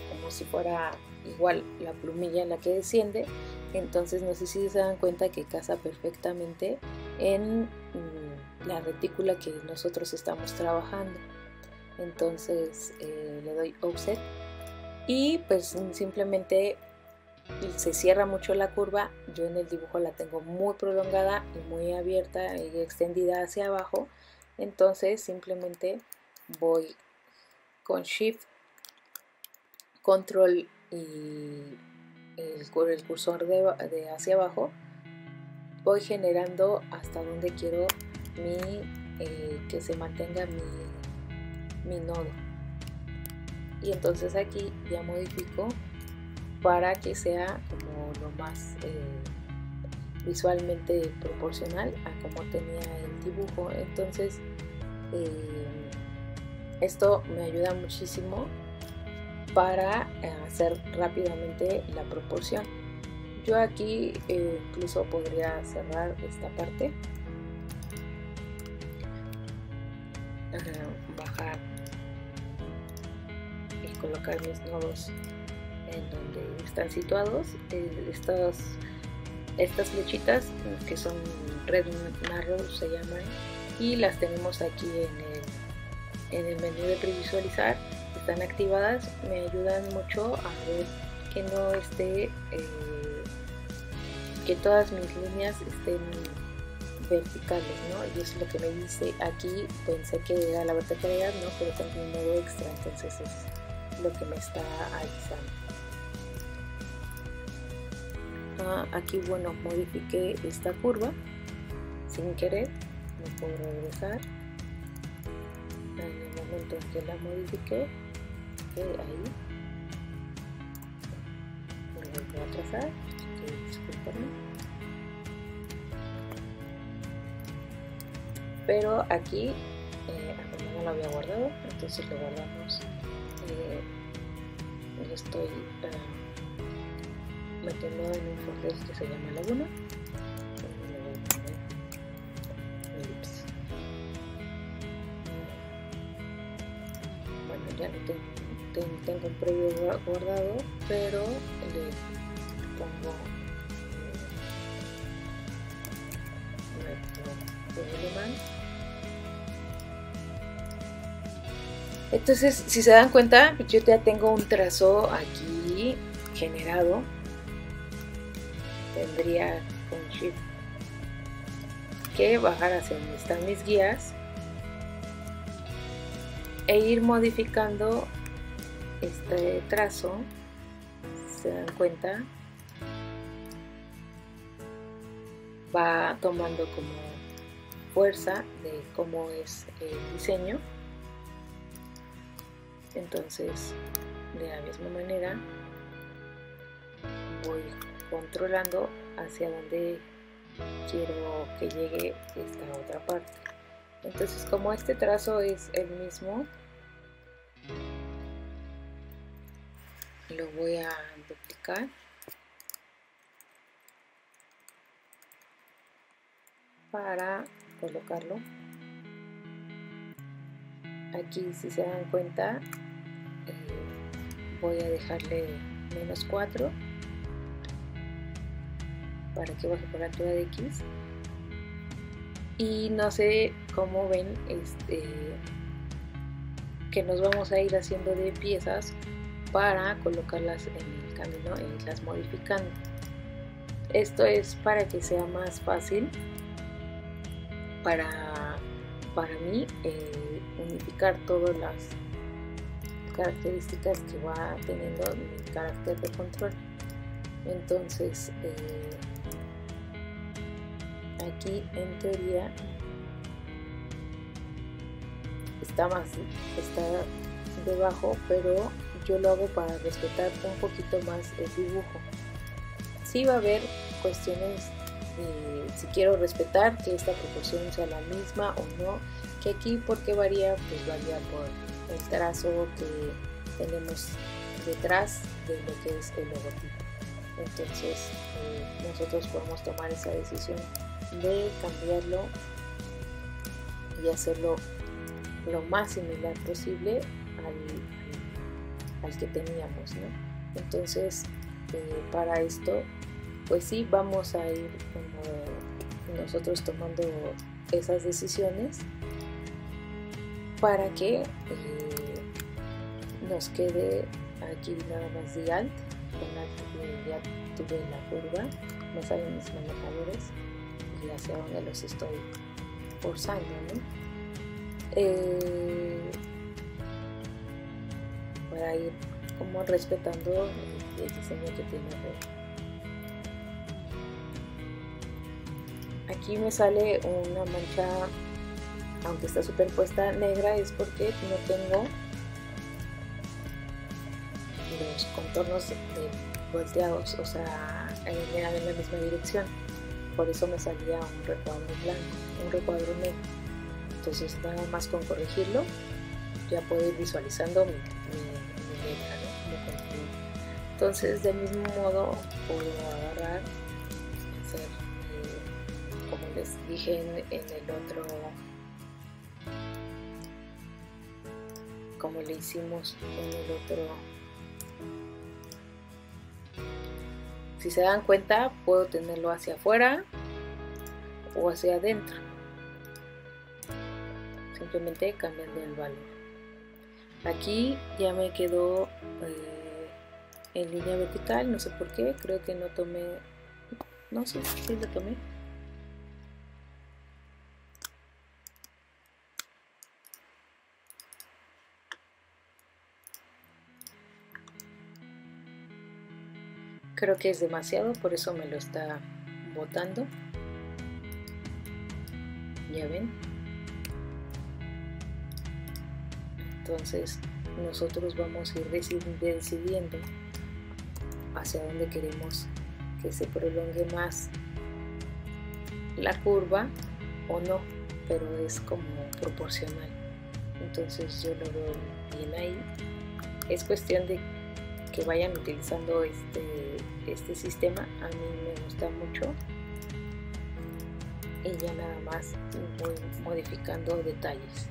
como si fuera igual la plumilla en la que desciende. Entonces no sé si se dan cuenta que casa perfectamente en la retícula que nosotros estamos trabajando. Entonces le doy offset y pues simplemente se cierra mucho la curva. Yo en el dibujo la tengo muy prolongada y muy abierta y extendida hacia abajo. Entonces simplemente voy con Shift, Control y el cursor de hacia abajo, voy generando hasta donde quiero que se mantenga mi nodo. Y entonces aquí ya modifico para que sea como lo más visualmente proporcional a como tenía el dibujo. Entonces esto me ayuda muchísimo para hacer rápidamente la proporción. Yo aquí incluso podría cerrar esta parte, bajar y colocar mis nodos en donde están situados. Estas flechitas que son red narrow se llaman, y las tenemos aquí en el menú de previsualizar. Están activadas, me ayudan mucho a ver que no esté que todas mis líneas estén verticales, ¿no? Y eso es lo que me dice aquí. Pensé que era la verticalidad, no, pero tengo un nodo extra, entonces es lo que me está avisando. Aquí, bueno, modifiqué esta curva sin querer, no puedo regresar. En el momento en que la modifiqué, ahí lo voy a trazar, disculpenme. Pero aquí no lo había guardado, entonces lo guardamos. Lo estoy metiendo en un folder que se llama Laguna. Le voy a poner ellipse. Bueno, ya no tengo un previo guardado, pero le pongo alemán. Entonces, si se dan cuenta, yo ya tengo un trazo aquí generado. Tendría con Shift que bajar hacia donde están mis guías e ir modificando este trazo. Si se dan cuenta, va tomando como fuerza de cómo es el diseño. Entonces, de la misma manera voy controlando hacia donde quiero que llegue esta otra parte. Entonces, como este trazo es el mismo, lo voy a duplicar para colocarlo. Aquí, si se dan cuenta, voy a dejarle -4 para que baje por la altura de X. Y no sé cómo ven que nos vamos a ir haciendo de piezas para colocarlas en el camino e irlas modificando. Esto es para que sea más fácil para mí unificar todas las características que va teniendo mi carácter de control. Entonces aquí en teoría está debajo, pero yo lo hago para respetar un poquito más el dibujo. Sí va a haber cuestiones si quiero respetar que esta proporción sea la misma o no, que aquí porque varía, pues varía por el trazo que tenemos detrás de lo que es el logotipo. Entonces nosotros podemos tomar esa decisión de cambiarlo y hacerlo lo más similar posible al que teníamos, ¿no? Entonces para esto pues sí vamos a ir como nosotros tomando esas decisiones para que nos quede aquí nada más de alt. Con alt ya tuve la curva, me salen mis manejadores y hacia donde los estoy forzando, ¿no? Para ir como respetando el diseño que tiene el. Aquí me sale una mancha, aunque está superpuesta negra, es porque no tengo los contornos volteados, o sea, en la misma dirección. Por eso me salía un recuadro blanco, un recuadro negro. Entonces nada más con corregirlo ya puedo ir visualizando mi letra, ¿no? Entonces del mismo modo puedo agarrar, hacer como les dije en el otro, como le hicimos en el otro. Si se dan cuenta, puedo tenerlo hacia afuera o hacia adentro, simplemente cambiando el valor. Aquí ya me quedó en línea vertical, no sé por qué, creo que no tomé, no sé si lo tomé. Creo que es demasiado, por eso me lo está botando. Ya ven. Entonces nosotros vamos a ir decidiendo hacia dónde queremos que se prolongue más la curva o no, pero es como proporcional. Entonces yo lo veo bien ahí. Es cuestión de que vayan utilizando este sistema. A mí me gusta mucho y ya nada más voy modificando detalles.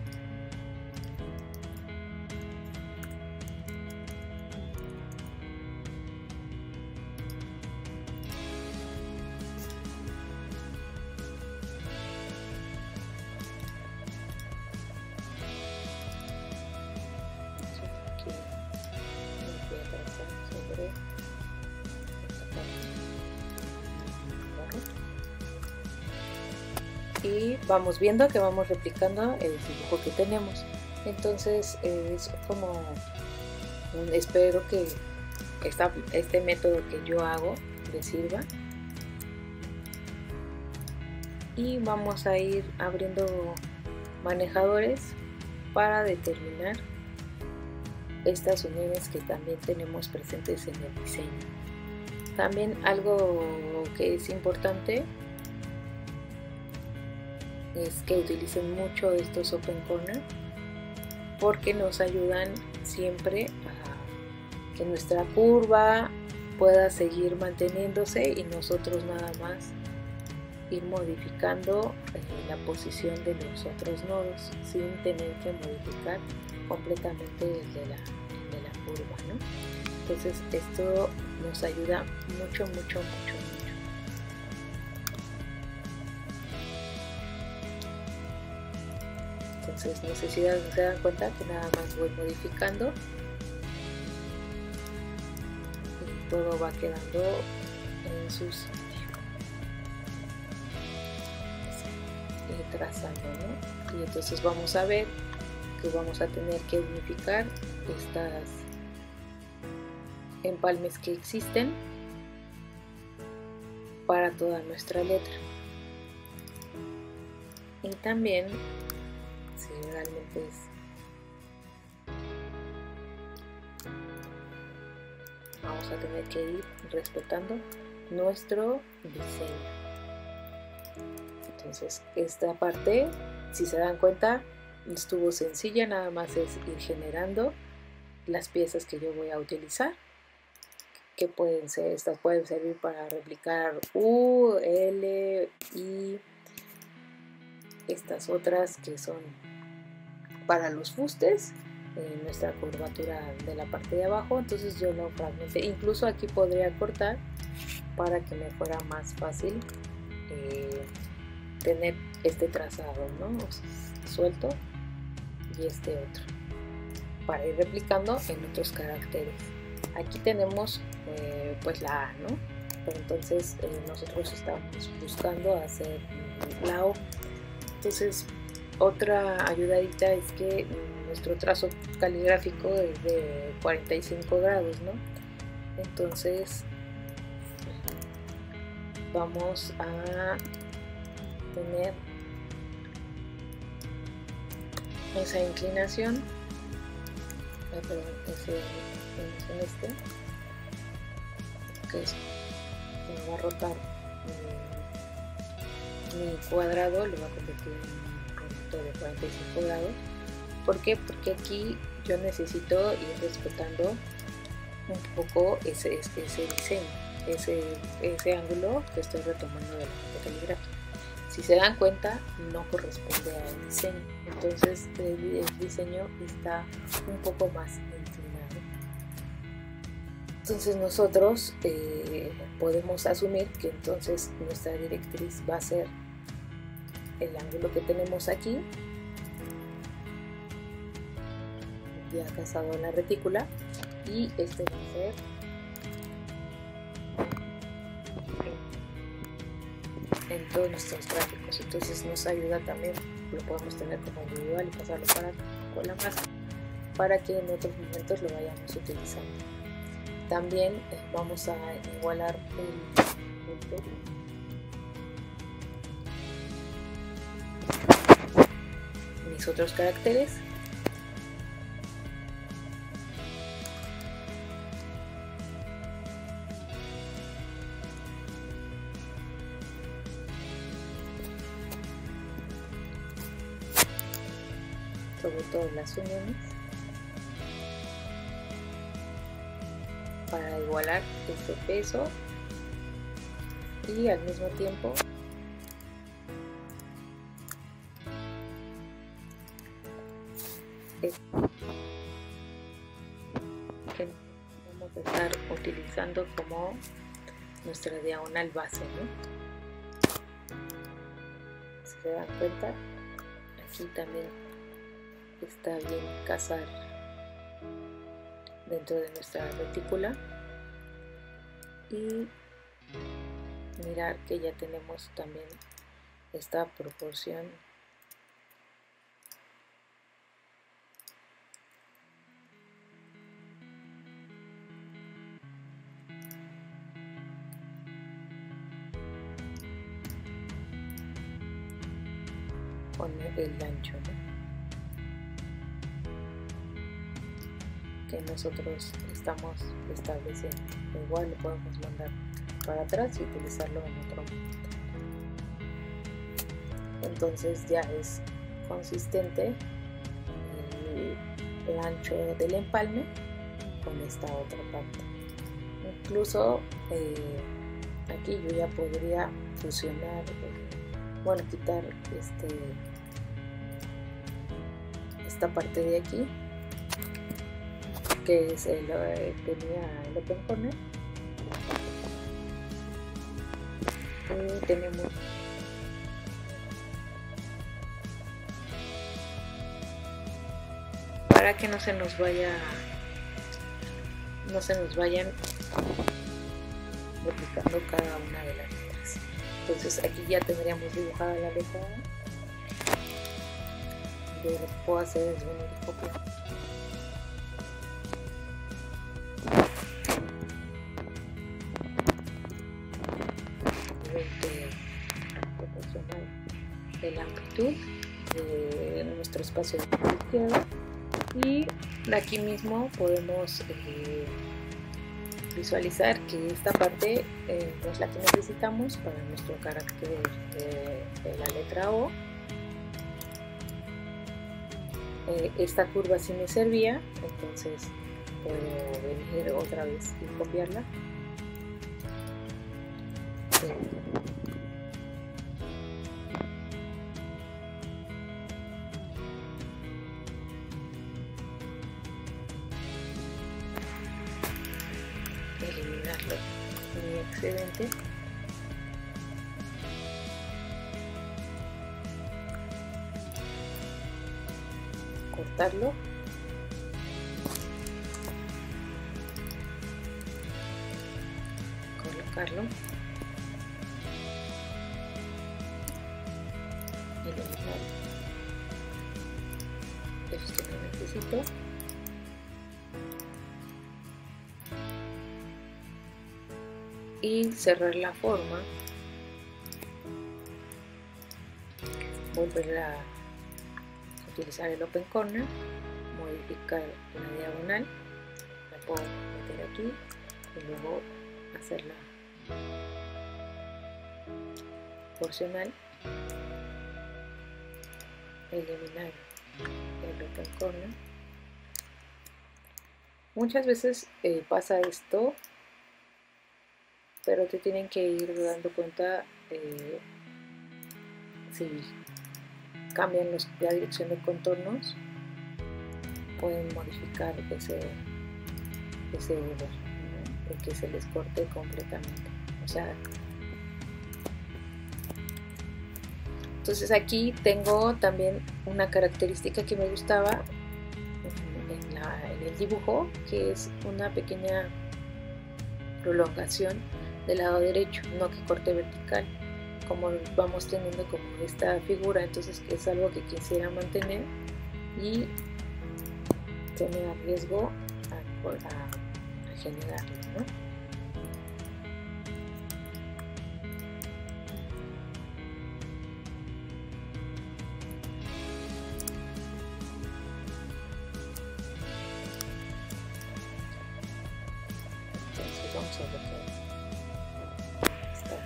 Y vamos viendo que vamos replicando el dibujo que tenemos. Entonces es como espero que este método que yo hago les sirva, y vamos a ir abriendo manejadores para determinar estas uniones que también tenemos presentes en el diseño. También algo que es importante es que utilicen mucho estos open corner, porque nos ayudan siempre a que nuestra curva pueda seguir manteniéndose y nosotros nada más ir modificando la posición de los otros nodos sin tener que modificar completamente el de la curva, ¿no? Entonces esto nos ayuda mucho. Entonces no sé si se dan cuenta que nada más voy modificando y todo va quedando en su sitio. Y trazando, ¿no? Y entonces vamos a ver que vamos a tener que unificar estas empalmes que existen para toda nuestra letra. Y también, si realmente vamos a tener que ir respetando nuestro diseño. Entonces esta parte, si se dan cuenta, estuvo sencilla, nada más es ir generando las piezas que yo voy a utilizar, que pueden ser, estas pueden servir para replicar U, L, I, estas otras que son para los fustes, nuestra curvatura de la parte de abajo. Entonces yo lo fragmenté, incluso aquí podría cortar para que me fuera más fácil tener este trazado, ¿no? Suelto, y este otro, para ir replicando en otros caracteres. Aquí tenemos pues la A, ¿no? Pero entonces nosotros estamos buscando hacer la O. Entonces otra ayudadita es que nuestro trazo caligráfico es de 45 grados, ¿no? Entonces vamos a tener esa inclinación, perdón, que es, me va a rotar mi cuadrado, lo va a convertir en un punto de 45 grados. ¿Por qué? Porque aquí yo necesito ir respetando un poco ese diseño, ese ángulo que estoy retomando de la parte caligráfica. Si se dan cuenta, no corresponde al diseño, entonces el diseño está un poco más inclinado. Entonces nosotros podemos asumir que entonces nuestra directriz va a ser el ángulo que tenemos aquí, ya casado en la retícula, y este va a ser en todos nuestros gráficos. Entonces nos ayuda también, lo podemos tener como individual y pasarlo con la masa para que en otros momentos lo vayamos utilizando. También vamos a igualar mis otros caracteres. Sobre todo las uniones, para igualar este peso y al mismo tiempo que vamos a estar utilizando como nuestra diagonal base, ¿no? Si se dan cuenta, aquí también está bien casar dentro de nuestra retícula y mirar que ya tenemos también esta proporción con el ancho, ¿no? Que nosotros estamos estableciendo. Igual lo podemos mandar para atrás y utilizarlo en otro momento. Entonces ya es consistente el ancho del empalme con esta otra parte. Incluso aquí yo ya podría fusionar, bueno, quitar esta parte de aquí, que es tenía el Open Corner. Y tenemos para que no se nos vayan replicando cada una de las letras. Entonces aquí ya tendríamos dibujada la letra A. Yo lo que puedo hacer es venir y copiar. Proporcional de la amplitud de nuestro espacio de izquierda, y de aquí mismo podemos visualizar que esta parte es la que necesitamos para nuestro carácter de la letra O. Esta curva sí me servía, entonces puedo venir otra vez y copiarla. Eliminarlo, mi excedente. Cortarlo. Colocarlo. Eliminar esto que necesito. Y cerrar la forma, volver a utilizar el Open Corner, modificar la diagonal, la puedo meter aquí y luego hacerla proporcional, eliminar el Open Corner. Muchas veces pasa esto, pero te tienen que ir dando cuenta si cambian la dirección de contornos, pueden modificar ese error, ¿no? Que se les corte completamente. O sea, entonces aquí tengo también una característica que me gustaba en el dibujo, que es una pequeña prolongación del lado derecho, no que corte vertical, como vamos teniendo como esta figura. Entonces es algo que quisiera mantener y se me arriesgo a generarlo, ¿no? Entonces vamos a ver que está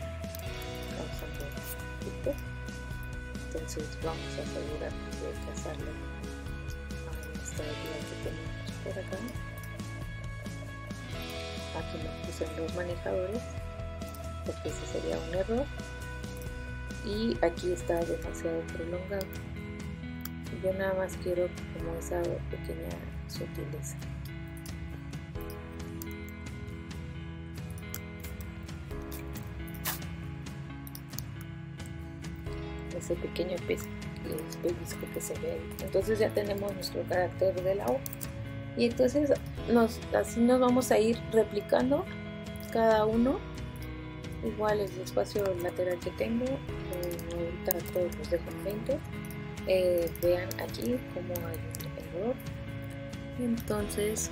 causando conflicto. Entonces vamos a asegurarnos de trazarlo a esta idea que tenemos por acá. Aquí nos puse los manejadores porque ese sería un error, y aquí está demasiado prolongado. Yo nada más quiero como esa pequeña sutileza. Ese pequeño pellizco que se ve. Entonces ya tenemos nuestro carácter de la O, y entonces así nos vamos a ir replicando cada uno. Igual el espacio lateral que tengo, ahorita todos los dejo en 20. Vean aquí como hay un error. Entonces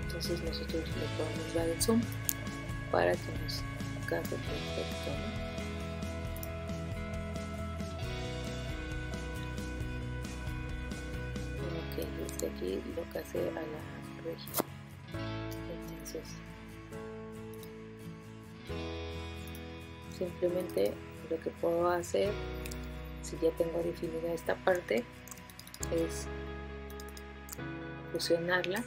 entonces nosotros le podemos dar el zoom para que nos case perfecto, ¿no? Ok, desde aquí lo casé a la región. Entonces simplemente lo que puedo hacer, si ya tengo definida esta parte, es fusionarla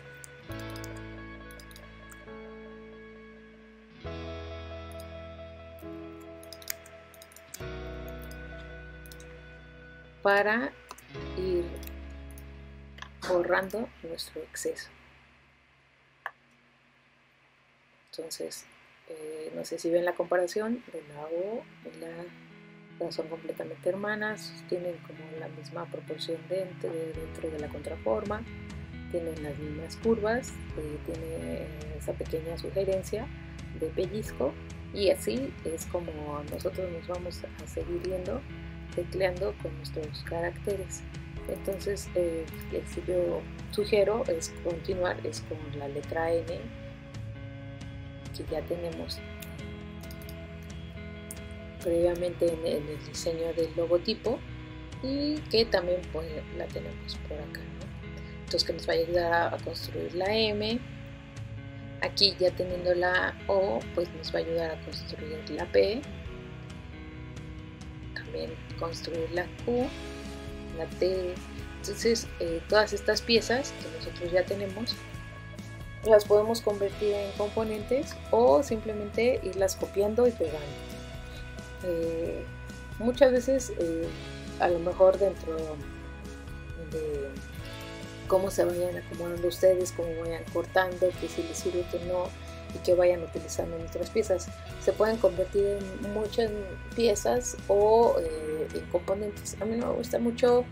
para ir borrando nuestro exceso. Entonces, no sé si ven la comparación de la O y la son completamente hermanas, tienen como la misma proporción dentro de la contraforma, tienen las mismas curvas, tiene esa pequeña sugerencia de pellizco, y así es como nosotros nos vamos a seguir viendo, tecleando con nuestros caracteres. Entonces el que yo sugiero es continuar con la letra N que ya tenemos previamente en el diseño del logotipo, y que también pues la tenemos por acá, ¿no? Entonces que nos va a ayudar a construir la M. Aquí ya teniendo la O, pues nos va a ayudar a construir la P, también construir la Q, la T. Entonces todas estas piezas que nosotros ya tenemos las podemos convertir en componentes o simplemente irlas copiando y pegando. Muchas veces a lo mejor dentro de cómo se vayan acomodando ustedes, cómo vayan cortando, que si les sirve, que no, y que vayan utilizando en otras piezas, se pueden convertir en muchas piezas o en componentes. A mí no me gusta mucho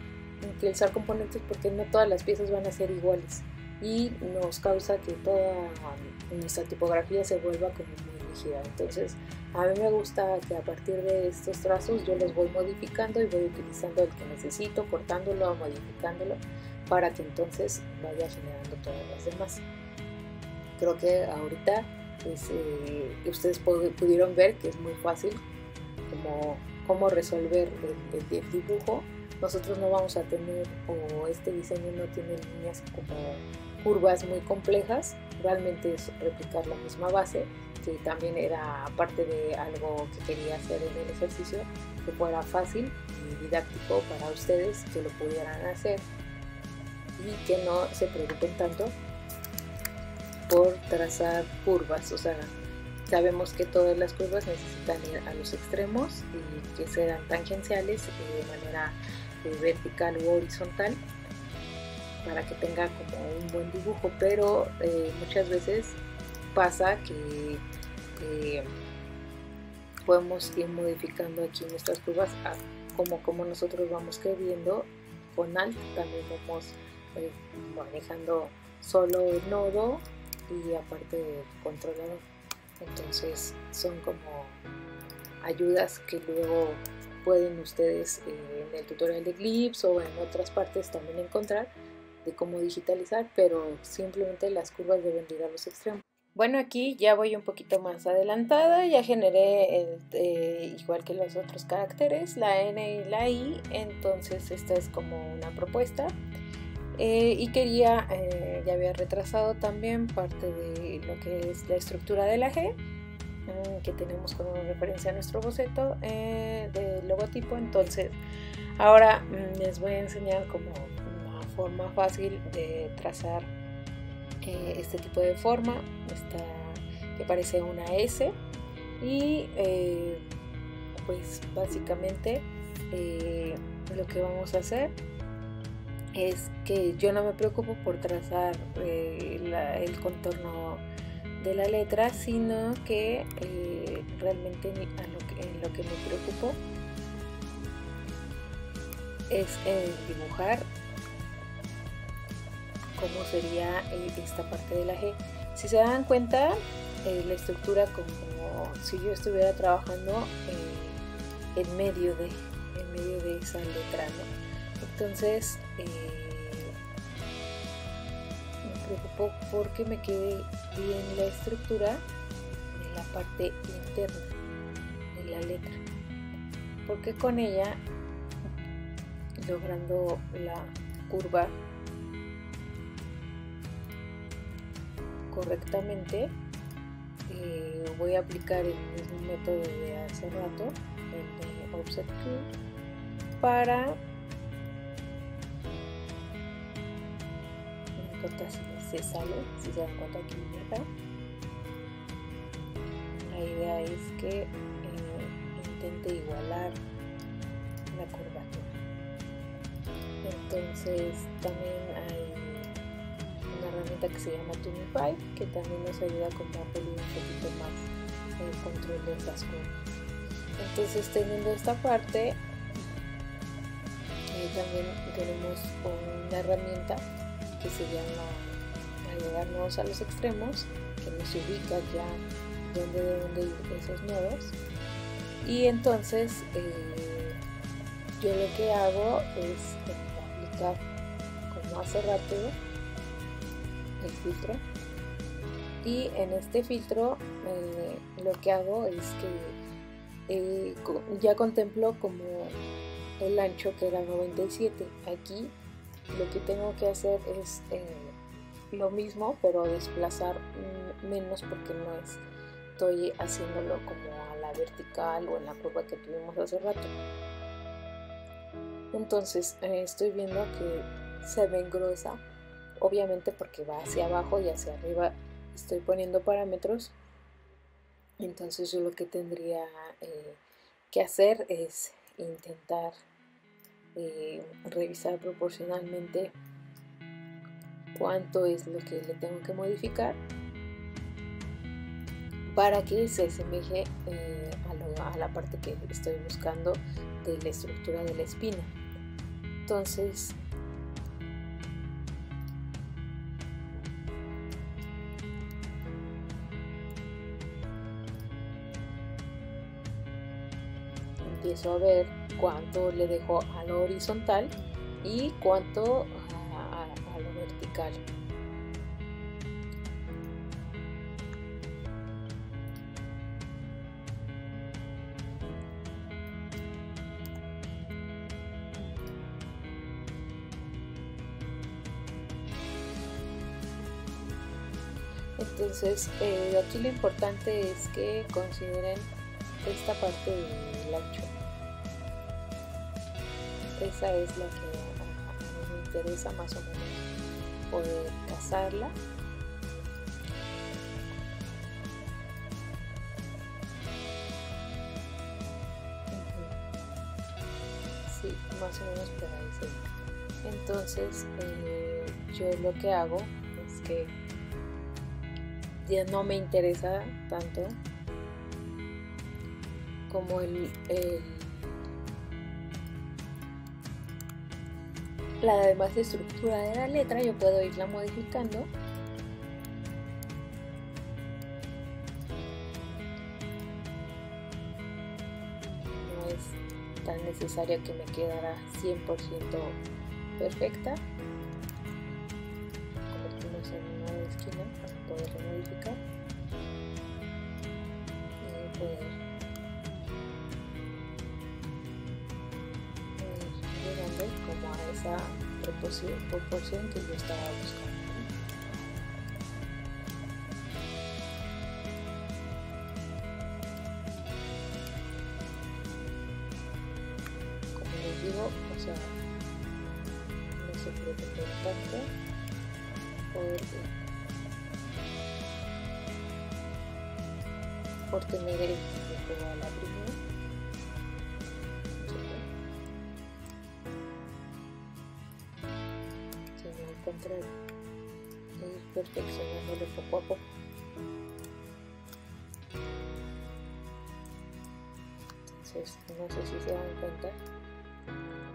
utilizar componentes porque no todas las piezas van a ser iguales y nos causa que toda nuestra tipografía se vuelva como muy rígida. Entonces a mí me gusta que a partir de estos trazos yo los voy modificando y voy utilizando el que necesito, cortándolo, modificándolo, para que entonces vaya generando todas las demás. Creo que ahorita pues, ustedes pudieron ver que es muy fácil cómo resolver el dibujo. Nosotros no vamos a tener, o este diseño no tiene líneas como curvas muy complejas, realmente es replicar la misma base, que también era parte de algo que quería hacer en el ejercicio, que fuera fácil y didáctico para ustedes, que lo pudieran hacer y que no se preocupen tanto por trazar curvas. O sea, sabemos que todas las curvas necesitan ir a los extremos y que sean tangenciales de manera vertical u horizontal para que tenga como un buen dibujo, pero muchas veces pasa que podemos ir modificando aquí nuestras curvas como nosotros vamos queriendo. Con Alt también vamos manejando solo el nodo y aparte del controlador. Entonces son como ayudas que luego pueden ustedes en el tutorial de Eclipse o en otras partes también encontrar de cómo digitalizar, pero simplemente las curvas deben ir a los extremos. Bueno, aquí ya voy un poquito más adelantada, ya generé igual que los otros caracteres, la N y la I, entonces esta es como una propuesta. Y quería, ya había retrasado también parte de lo que es la estructura de la G, que tenemos como referencia a nuestro boceto del logotipo. Entonces ahora les voy a enseñar como una forma fácil de trazar este tipo de forma, que parece una S, y pues básicamente lo que vamos a hacer es que yo no me preocupo por trazar el contorno de la letra, sino que realmente en lo que me preocupo es dibujar cómo sería esta parte de la G. Si se dan cuenta, la estructura como si yo estuviera trabajando en medio de esa letra, ¿no? Entonces me preocupo porque me quede bien la estructura de la parte interna de la letra, porque con ella, logrando la curva correctamente, voy a aplicar el mismo método de hace rato, el de Offset Tool, para, no importa si se sale, si se dan cuenta aquí y acá. La idea es que intente igualar la curvatura. Entonces también hay una herramienta que se llama Tunify, que también nos ayuda como a pulir un poquito más el control de esas curvas. Entonces, teniendo esta parte, también tenemos una herramienta que se llama agregarnos a los extremos, que nos ubica ya donde deben de ir esos nodos. Y entonces yo lo que hago es aplicar, como hace rato, el filtro, y en este filtro lo que hago es que ya contemplo como el ancho, que era 97. Aquí lo que tengo que hacer es lo mismo, pero desplazar menos, porque no estoy haciéndolo como a la vertical o en la curva que tuvimos hace rato. Entonces estoy viendo que se ve engrosa, obviamente porque va hacia abajo y hacia arriba estoy poniendo parámetros. Entonces yo lo que tendría que hacer es intentar revisar proporcionalmente cuánto es lo que le tengo que modificar para que se asemeje a la parte que estoy buscando de la estructura de la espina. Entonces empiezo a ver cuánto le dejo a lo horizontal y cuánto a lo vertical. Entonces aquí lo importante es que consideren esta parte del ancho. Esa es la que a mí me interesa más o menos poder cazarla. Sí, más o menos por ahí sí. Entonces yo lo que hago es que ya no me interesa tanto como la demás estructura de la letra. Yo puedo irla modificando. No es tan necesario que me quedara 100% perfecta. Convertimos en una esquina para poderlo modificar y poder llegando como a esa proporción que yo estaba buscando. Como les digo, o sea, no se preocupen tanto por tener el tiempo a la primera. Al contrario, ir perfeccionándolo poco a poco. Entonces, no sé si se dan cuenta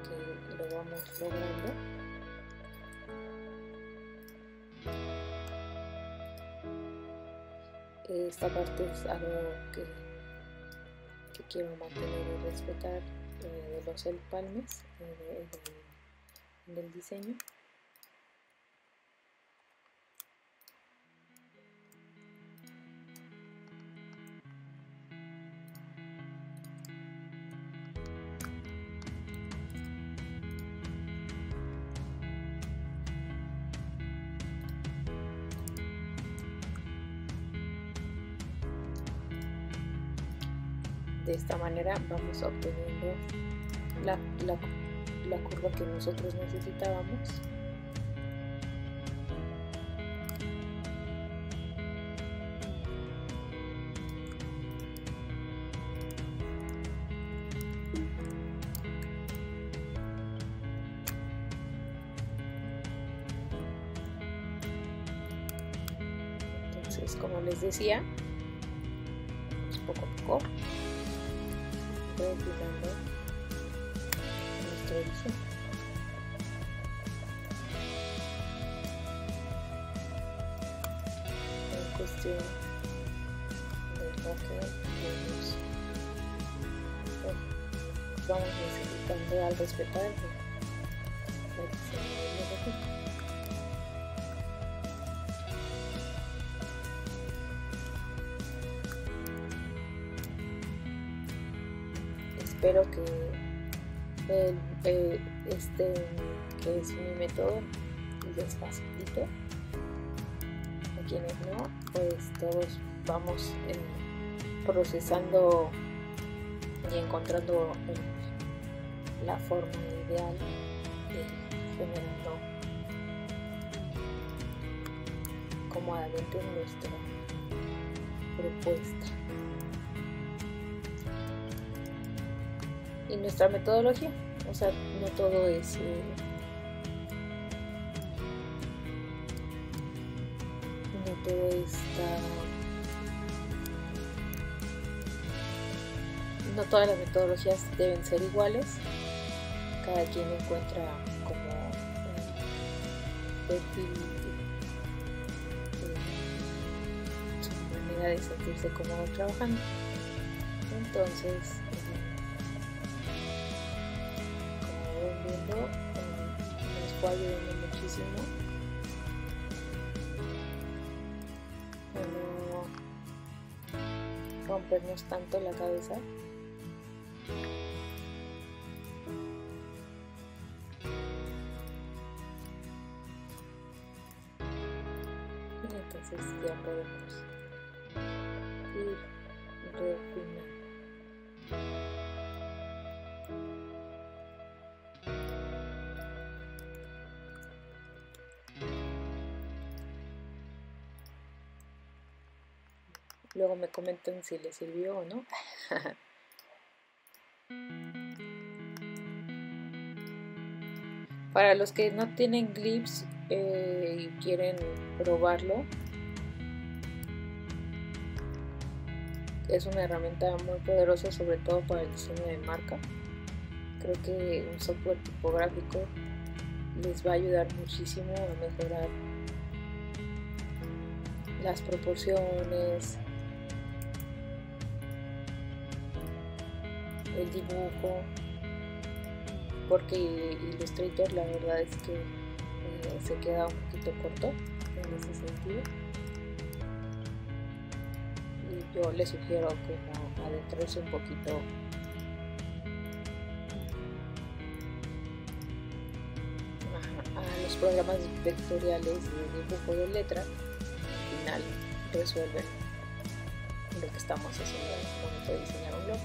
que lo vamos logrando. Esta parte es algo que quiero mantener y respetar de los empalmes del diseño. de esta manera vamos obteniendo la curva que nosotros necesitábamos. Entonces, como les decía, poco a poco voy aplicando nuestro diseño. En cuestión de lo que vamos necesitando al respetar el diseño del logotipo. Espero que que es mi método les facilite. A quienes no, pues todos vamos procesando y encontrando la forma ideal de generando cómodamente nuestra propuesta y nuestra metodología. O sea, no todo es no todas las metodologías deben ser iguales. Cada quien encuentra como perfil, su manera de sentirse cómodo trabajando. Entonces, como ven viendo, nos fue ayudando muchísimo a no rompernos tanto la cabeza. Entonces ya podemos ir refinando. Luego me comentan si les sirvió o no. Para los que no tienen Glyphs y quieren probarlo, es una herramienta muy poderosa, sobre todo para el diseño de marca. Creo que un software tipográfico les va a ayudar muchísimo a mejorar las proporciones, el dibujo, porque Illustrator la verdad es que se queda un poquito corto en ese sentido, y yo les sugiero como adentrarse un poquito a los programas vectoriales de dibujo de letra. Al final resuelven lo que estamos haciendo en el momento de diseñar un blog.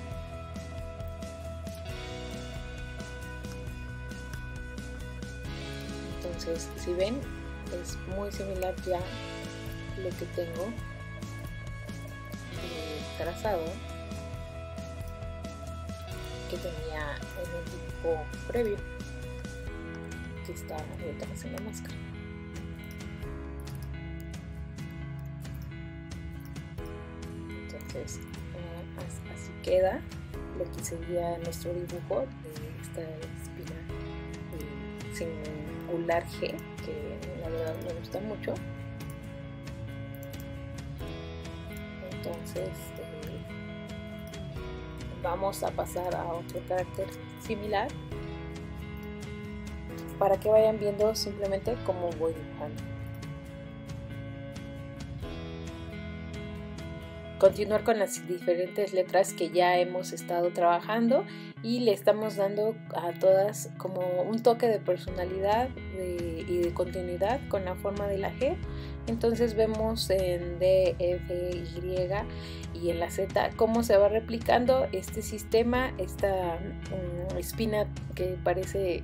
Entonces, si ven, es muy similar ya lo que tengo trazado que tenía en el dibujo previo que está detrás en la máscara. Entonces, así queda lo que sería nuestro dibujo de esta espina singular G, que la verdad me gusta mucho. Entonces vamos a pasar a otro carácter similar para que vayan viendo simplemente cómo voy dibujando. continuar con las diferentes letras que ya hemos estado trabajando y le estamos dando a todas como un toque de personalidad y de continuidad con la forma de la G. Entonces vemos en D, F, Y y en la Z cómo se va replicando este sistema, esta espina que parece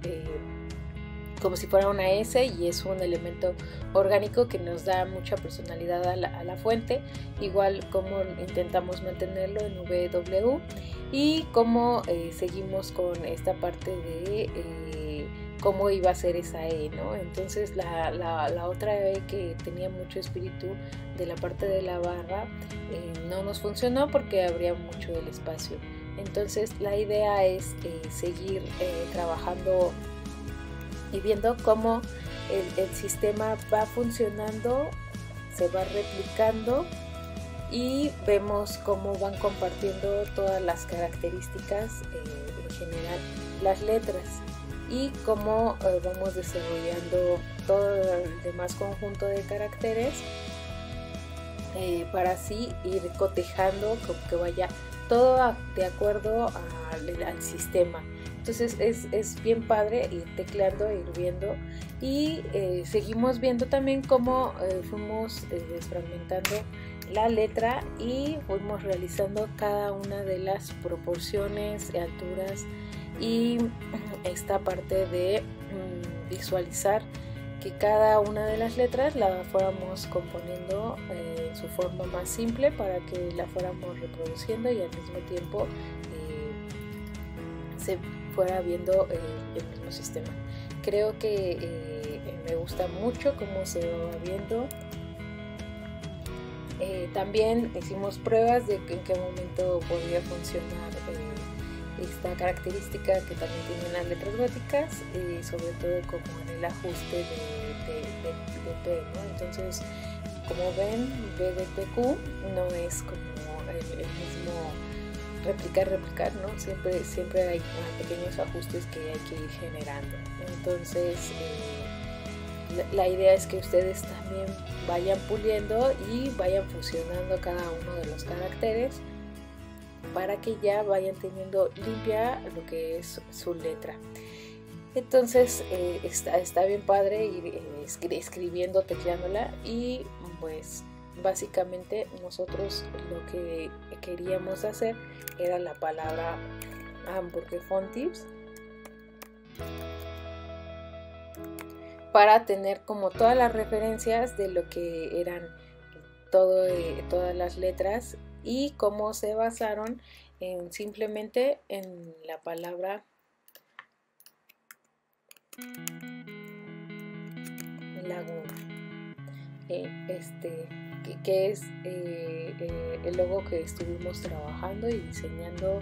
como si fuera una S y es un elemento orgánico que nos da mucha personalidad a la fuente, igual como intentamos mantenerlo en W y cómo seguimos con esta parte de cómo iba a ser esa E, ¿no? Entonces la otra E que tenía mucho espíritu de la parte de la barra no nos funcionó porque abría mucho el espacio. Entonces la idea es seguir trabajando y viendo cómo el sistema va funcionando, se va replicando y vemos cómo van compartiendo todas las características en general las letras y cómo vamos desarrollando todo el demás conjunto de caracteres para así ir cotejando que vaya todo de acuerdo al sistema. Entonces es bien padre ir tecleando, ir viendo y seguimos viendo también cómo fuimos desfragmentando la letra y fuimos realizando cada una de las proporciones, alturas y esta parte de visualizar que cada una de las letras la fuéramos componiendo en su forma más simple para que la fuéramos reproduciendo y al mismo tiempo se fuera viendo el mismo sistema. Creo que me gusta mucho cómo se va viendo. También hicimos pruebas de en qué momento podría funcionar esta característica que también tienen las letras góticas, sobre todo como en el ajuste de P, ¿no? Entonces, como ven, B de PQ no es como el mismo replicar, ¿no? Siempre hay pequeños ajustes que hay que ir generando. Entonces, la idea es que ustedes también vayan puliendo y vayan fusionando cada uno de los caracteres para que ya vayan teniendo limpia lo que es su letra. Entonces está bien padre ir escribiendo, tecleándola y pues básicamente nosotros lo que queríamos hacer era la palabra Hamburger Font Tips para tener como todas las referencias de lo que eran todas las letras y cómo se basaron simplemente en la palabra laguna, que es el logo que estuvimos trabajando y diseñando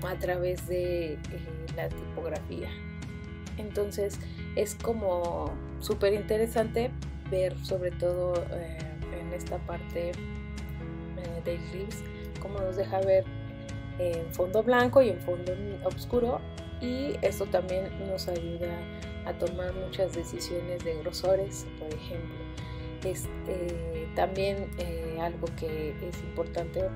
a través de la tipografía. Entonces es como súper interesante ver, sobre todo en esta parte de Eclipse, cómo nos deja ver en fondo blanco y en fondo oscuro, y esto también nos ayuda a tomar muchas decisiones de grosores, por ejemplo. También algo que es importante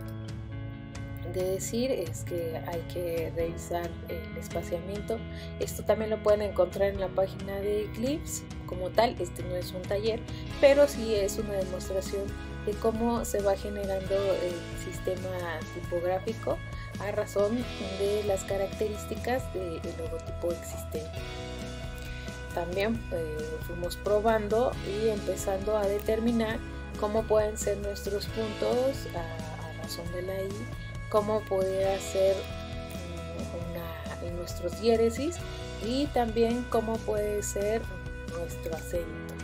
de decir es que hay que revisar el espaciamiento. Esto también lo pueden encontrar en la página de Eclipse como tal. Este no es un taller, pero sí es una demostración de cómo se va generando el sistema tipográfico a razón de las características del logotipo existente. También fuimos probando y empezando a determinar cómo pueden ser nuestros puntos a razón de la I, cómo poder hacer nuestros diéresis y también cómo puede ser nuestro acento.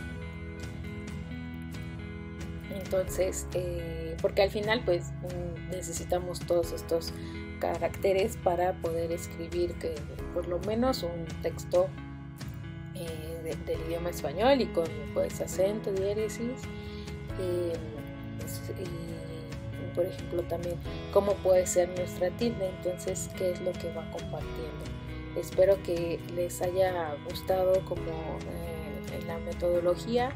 Entonces, porque al final pues necesitamos todos estos caracteres para poder escribir por lo menos un texto del idioma español y con pues acento, diéresis y por ejemplo también cómo puede ser nuestra tilde. Entonces, qué es lo que va compartiendo. Espero que les haya gustado como en la metodología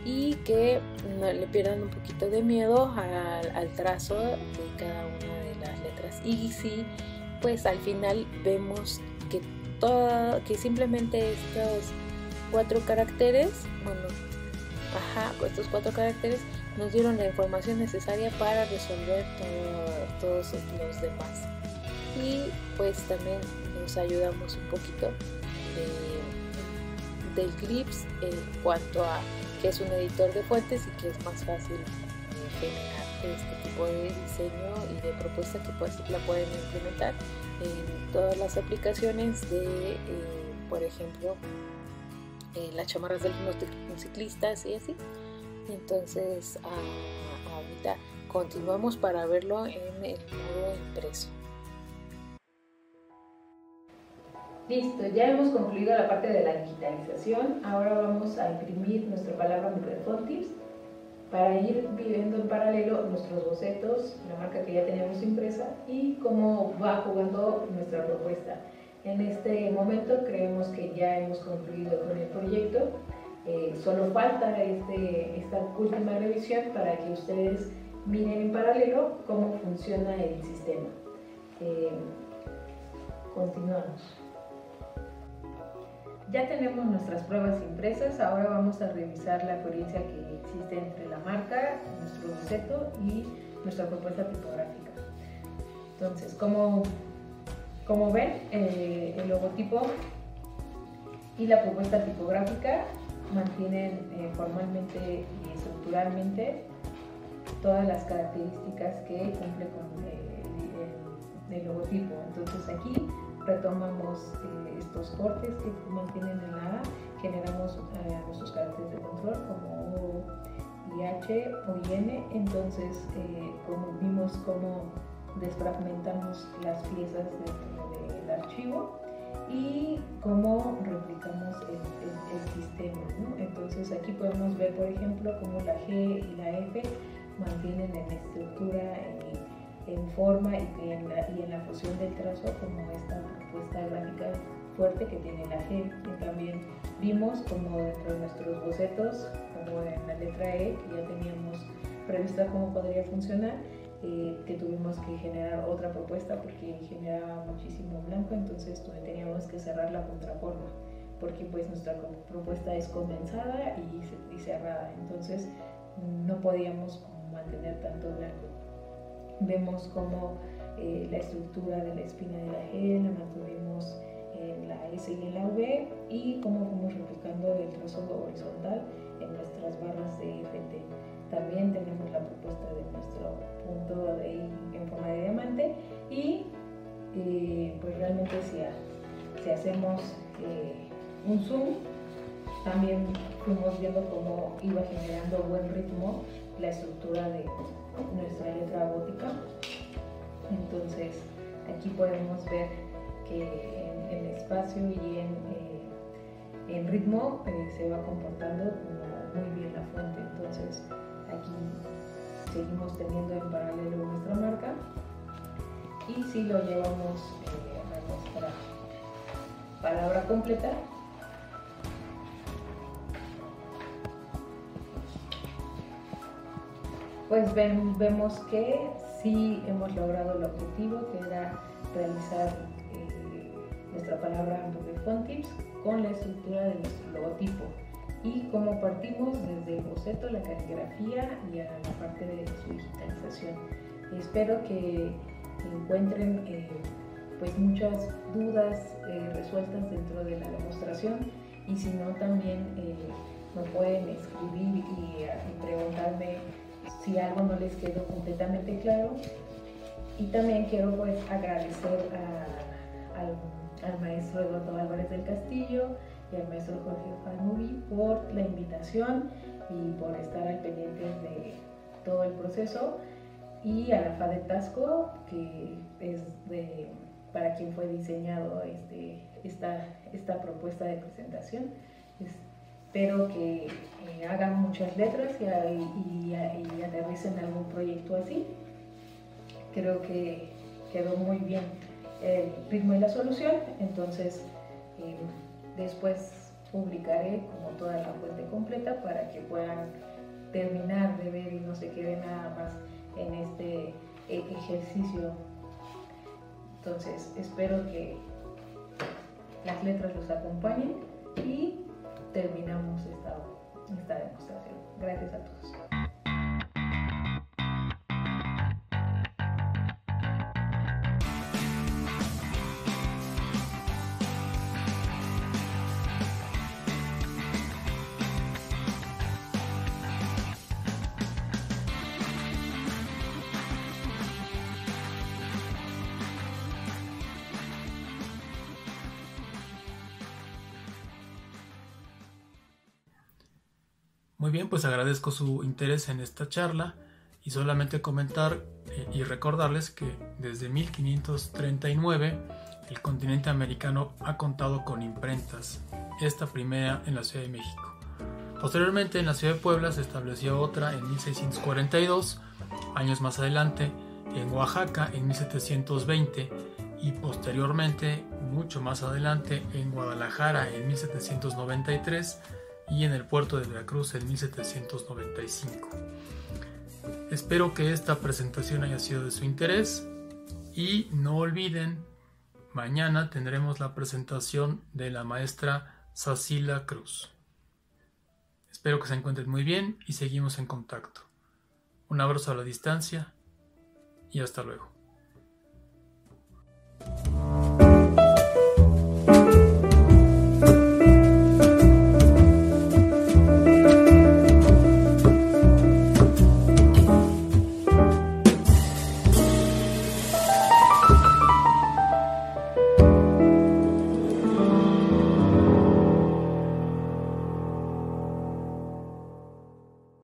y que no le pierdan un poquito de miedo al trazo de cada una de las letras. Y si pues al final vemos que simplemente estos 4 caracteres, estos 4 caracteres nos dieron la información necesaria para resolver todos los demás. Y pues también nos ayudamos un poquito del Clips en cuanto a que es un editor de fuentes y que es más fácil generar este tipo de diseño y de propuesta que pues la pueden implementar en todas las aplicaciones de, por ejemplo, las chamarras de los ciclistas y así. Entonces ahorita continuamos para verlo en el modo impreso. Listo, ya hemos concluido la parte de la digitalización. Ahora vamos a imprimir nuestra palabra de Font Tips para ir viendo en paralelo nuestros bocetos, la marca que ya teníamos impresa y cómo va jugando nuestra propuesta. En este momento creemos que ya hemos concluido con el proyecto. Solo falta esta última revisión para que ustedes miren en paralelo cómo funciona el sistema. Continuamos. Ya tenemos nuestras pruebas impresas, ahora vamos a revisar la coherencia que existe entre la marca, nuestro boceto y nuestra propuesta tipográfica. Entonces, como ven, el logotipo y la propuesta tipográfica mantienen formalmente y estructuralmente todas las características que cumple con el logotipo. Entonces aquí retomamos estos cortes que mantienen en la A, generamos nuestros caracteres de control como O y H o y N. Entonces vimos cómo desfragmentamos las piezas del archivo y cómo replicamos el sistema, ¿no? Entonces aquí podemos ver, por ejemplo, cómo la G y la F mantienen en estructura, en forma y en la fusión del trazo como esta propuesta gráfica fuerte que tiene la G. Y también vimos como dentro de nuestros bocetos, como en la letra E, que ya teníamos prevista cómo podría funcionar, que tuvimos que generar otra propuesta porque generaba muchísimo blanco, entonces teníamos que cerrar la contraforma porque pues nuestra propuesta es condensada y cerrada, entonces no podíamos mantener tanto blanco. Vemos cómo la estructura de la espina de la G la mantuvimos en la S y en la V y cómo fuimos replicando el trazo horizontal en nuestras barras de FT. También tenemos la propuesta de nuestro punto de I en forma de diamante y pues realmente si hacemos un zoom también fuimos viendo cómo iba generando buen ritmo la estructura de nuestra letra gótica. Entonces aquí podemos ver que en espacio y en ritmo se va comportando como muy bien la fuente. Entonces aquí seguimos teniendo en paralelo nuestra marca y si lo llevamos a nuestra palabra completa, pues vemos que sí hemos logrado el objetivo, que era realizar nuestra palabra de Font Tips con la estructura de nuestro logotipo y cómo partimos desde el boceto, la caligrafía y a la parte de su digitalización. Espero que encuentren pues muchas dudas resueltas dentro de la demostración y si no también me pueden escribir y preguntarme si algo no les quedó completamente claro. Y también quiero pues agradecer al maestro Eduardo Álvarez del Castillo y al maestro Jorge Falmubi por la invitación y por estar al pendiente de todo el proceso, y a la FADEC Tasco, que es para quien fue diseñado esta propuesta de presentación. Espero que hagan muchas letras y aterricen algún proyecto así. Creo que quedó muy bien el ritmo y la solución, entonces después publicaré como toda la fuente completa. completa para que puedan terminar de ver y no se queden nada más en este ejercicio. Entonces espero que las letras los acompañen y terminamos esta demostración. Gracias a todos. Muy bien, pues agradezco su interés en esta charla y solamente comentar y recordarles que desde 1539 el continente americano ha contado con imprentas, esta primera en la Ciudad de México. Posteriormente en la Ciudad de Puebla se estableció otra en 1642, años más adelante en Oaxaca en 1720 y posteriormente, mucho más adelante, en Guadalajara en 1793 y en el puerto de Veracruz en 1795. Espero que esta presentación haya sido de su interés y no olviden, mañana tendremos la presentación de la maestra Sacila Cruz. Espero que se encuentren muy bien y seguimos en contacto. Un abrazo a la distancia y hasta luego.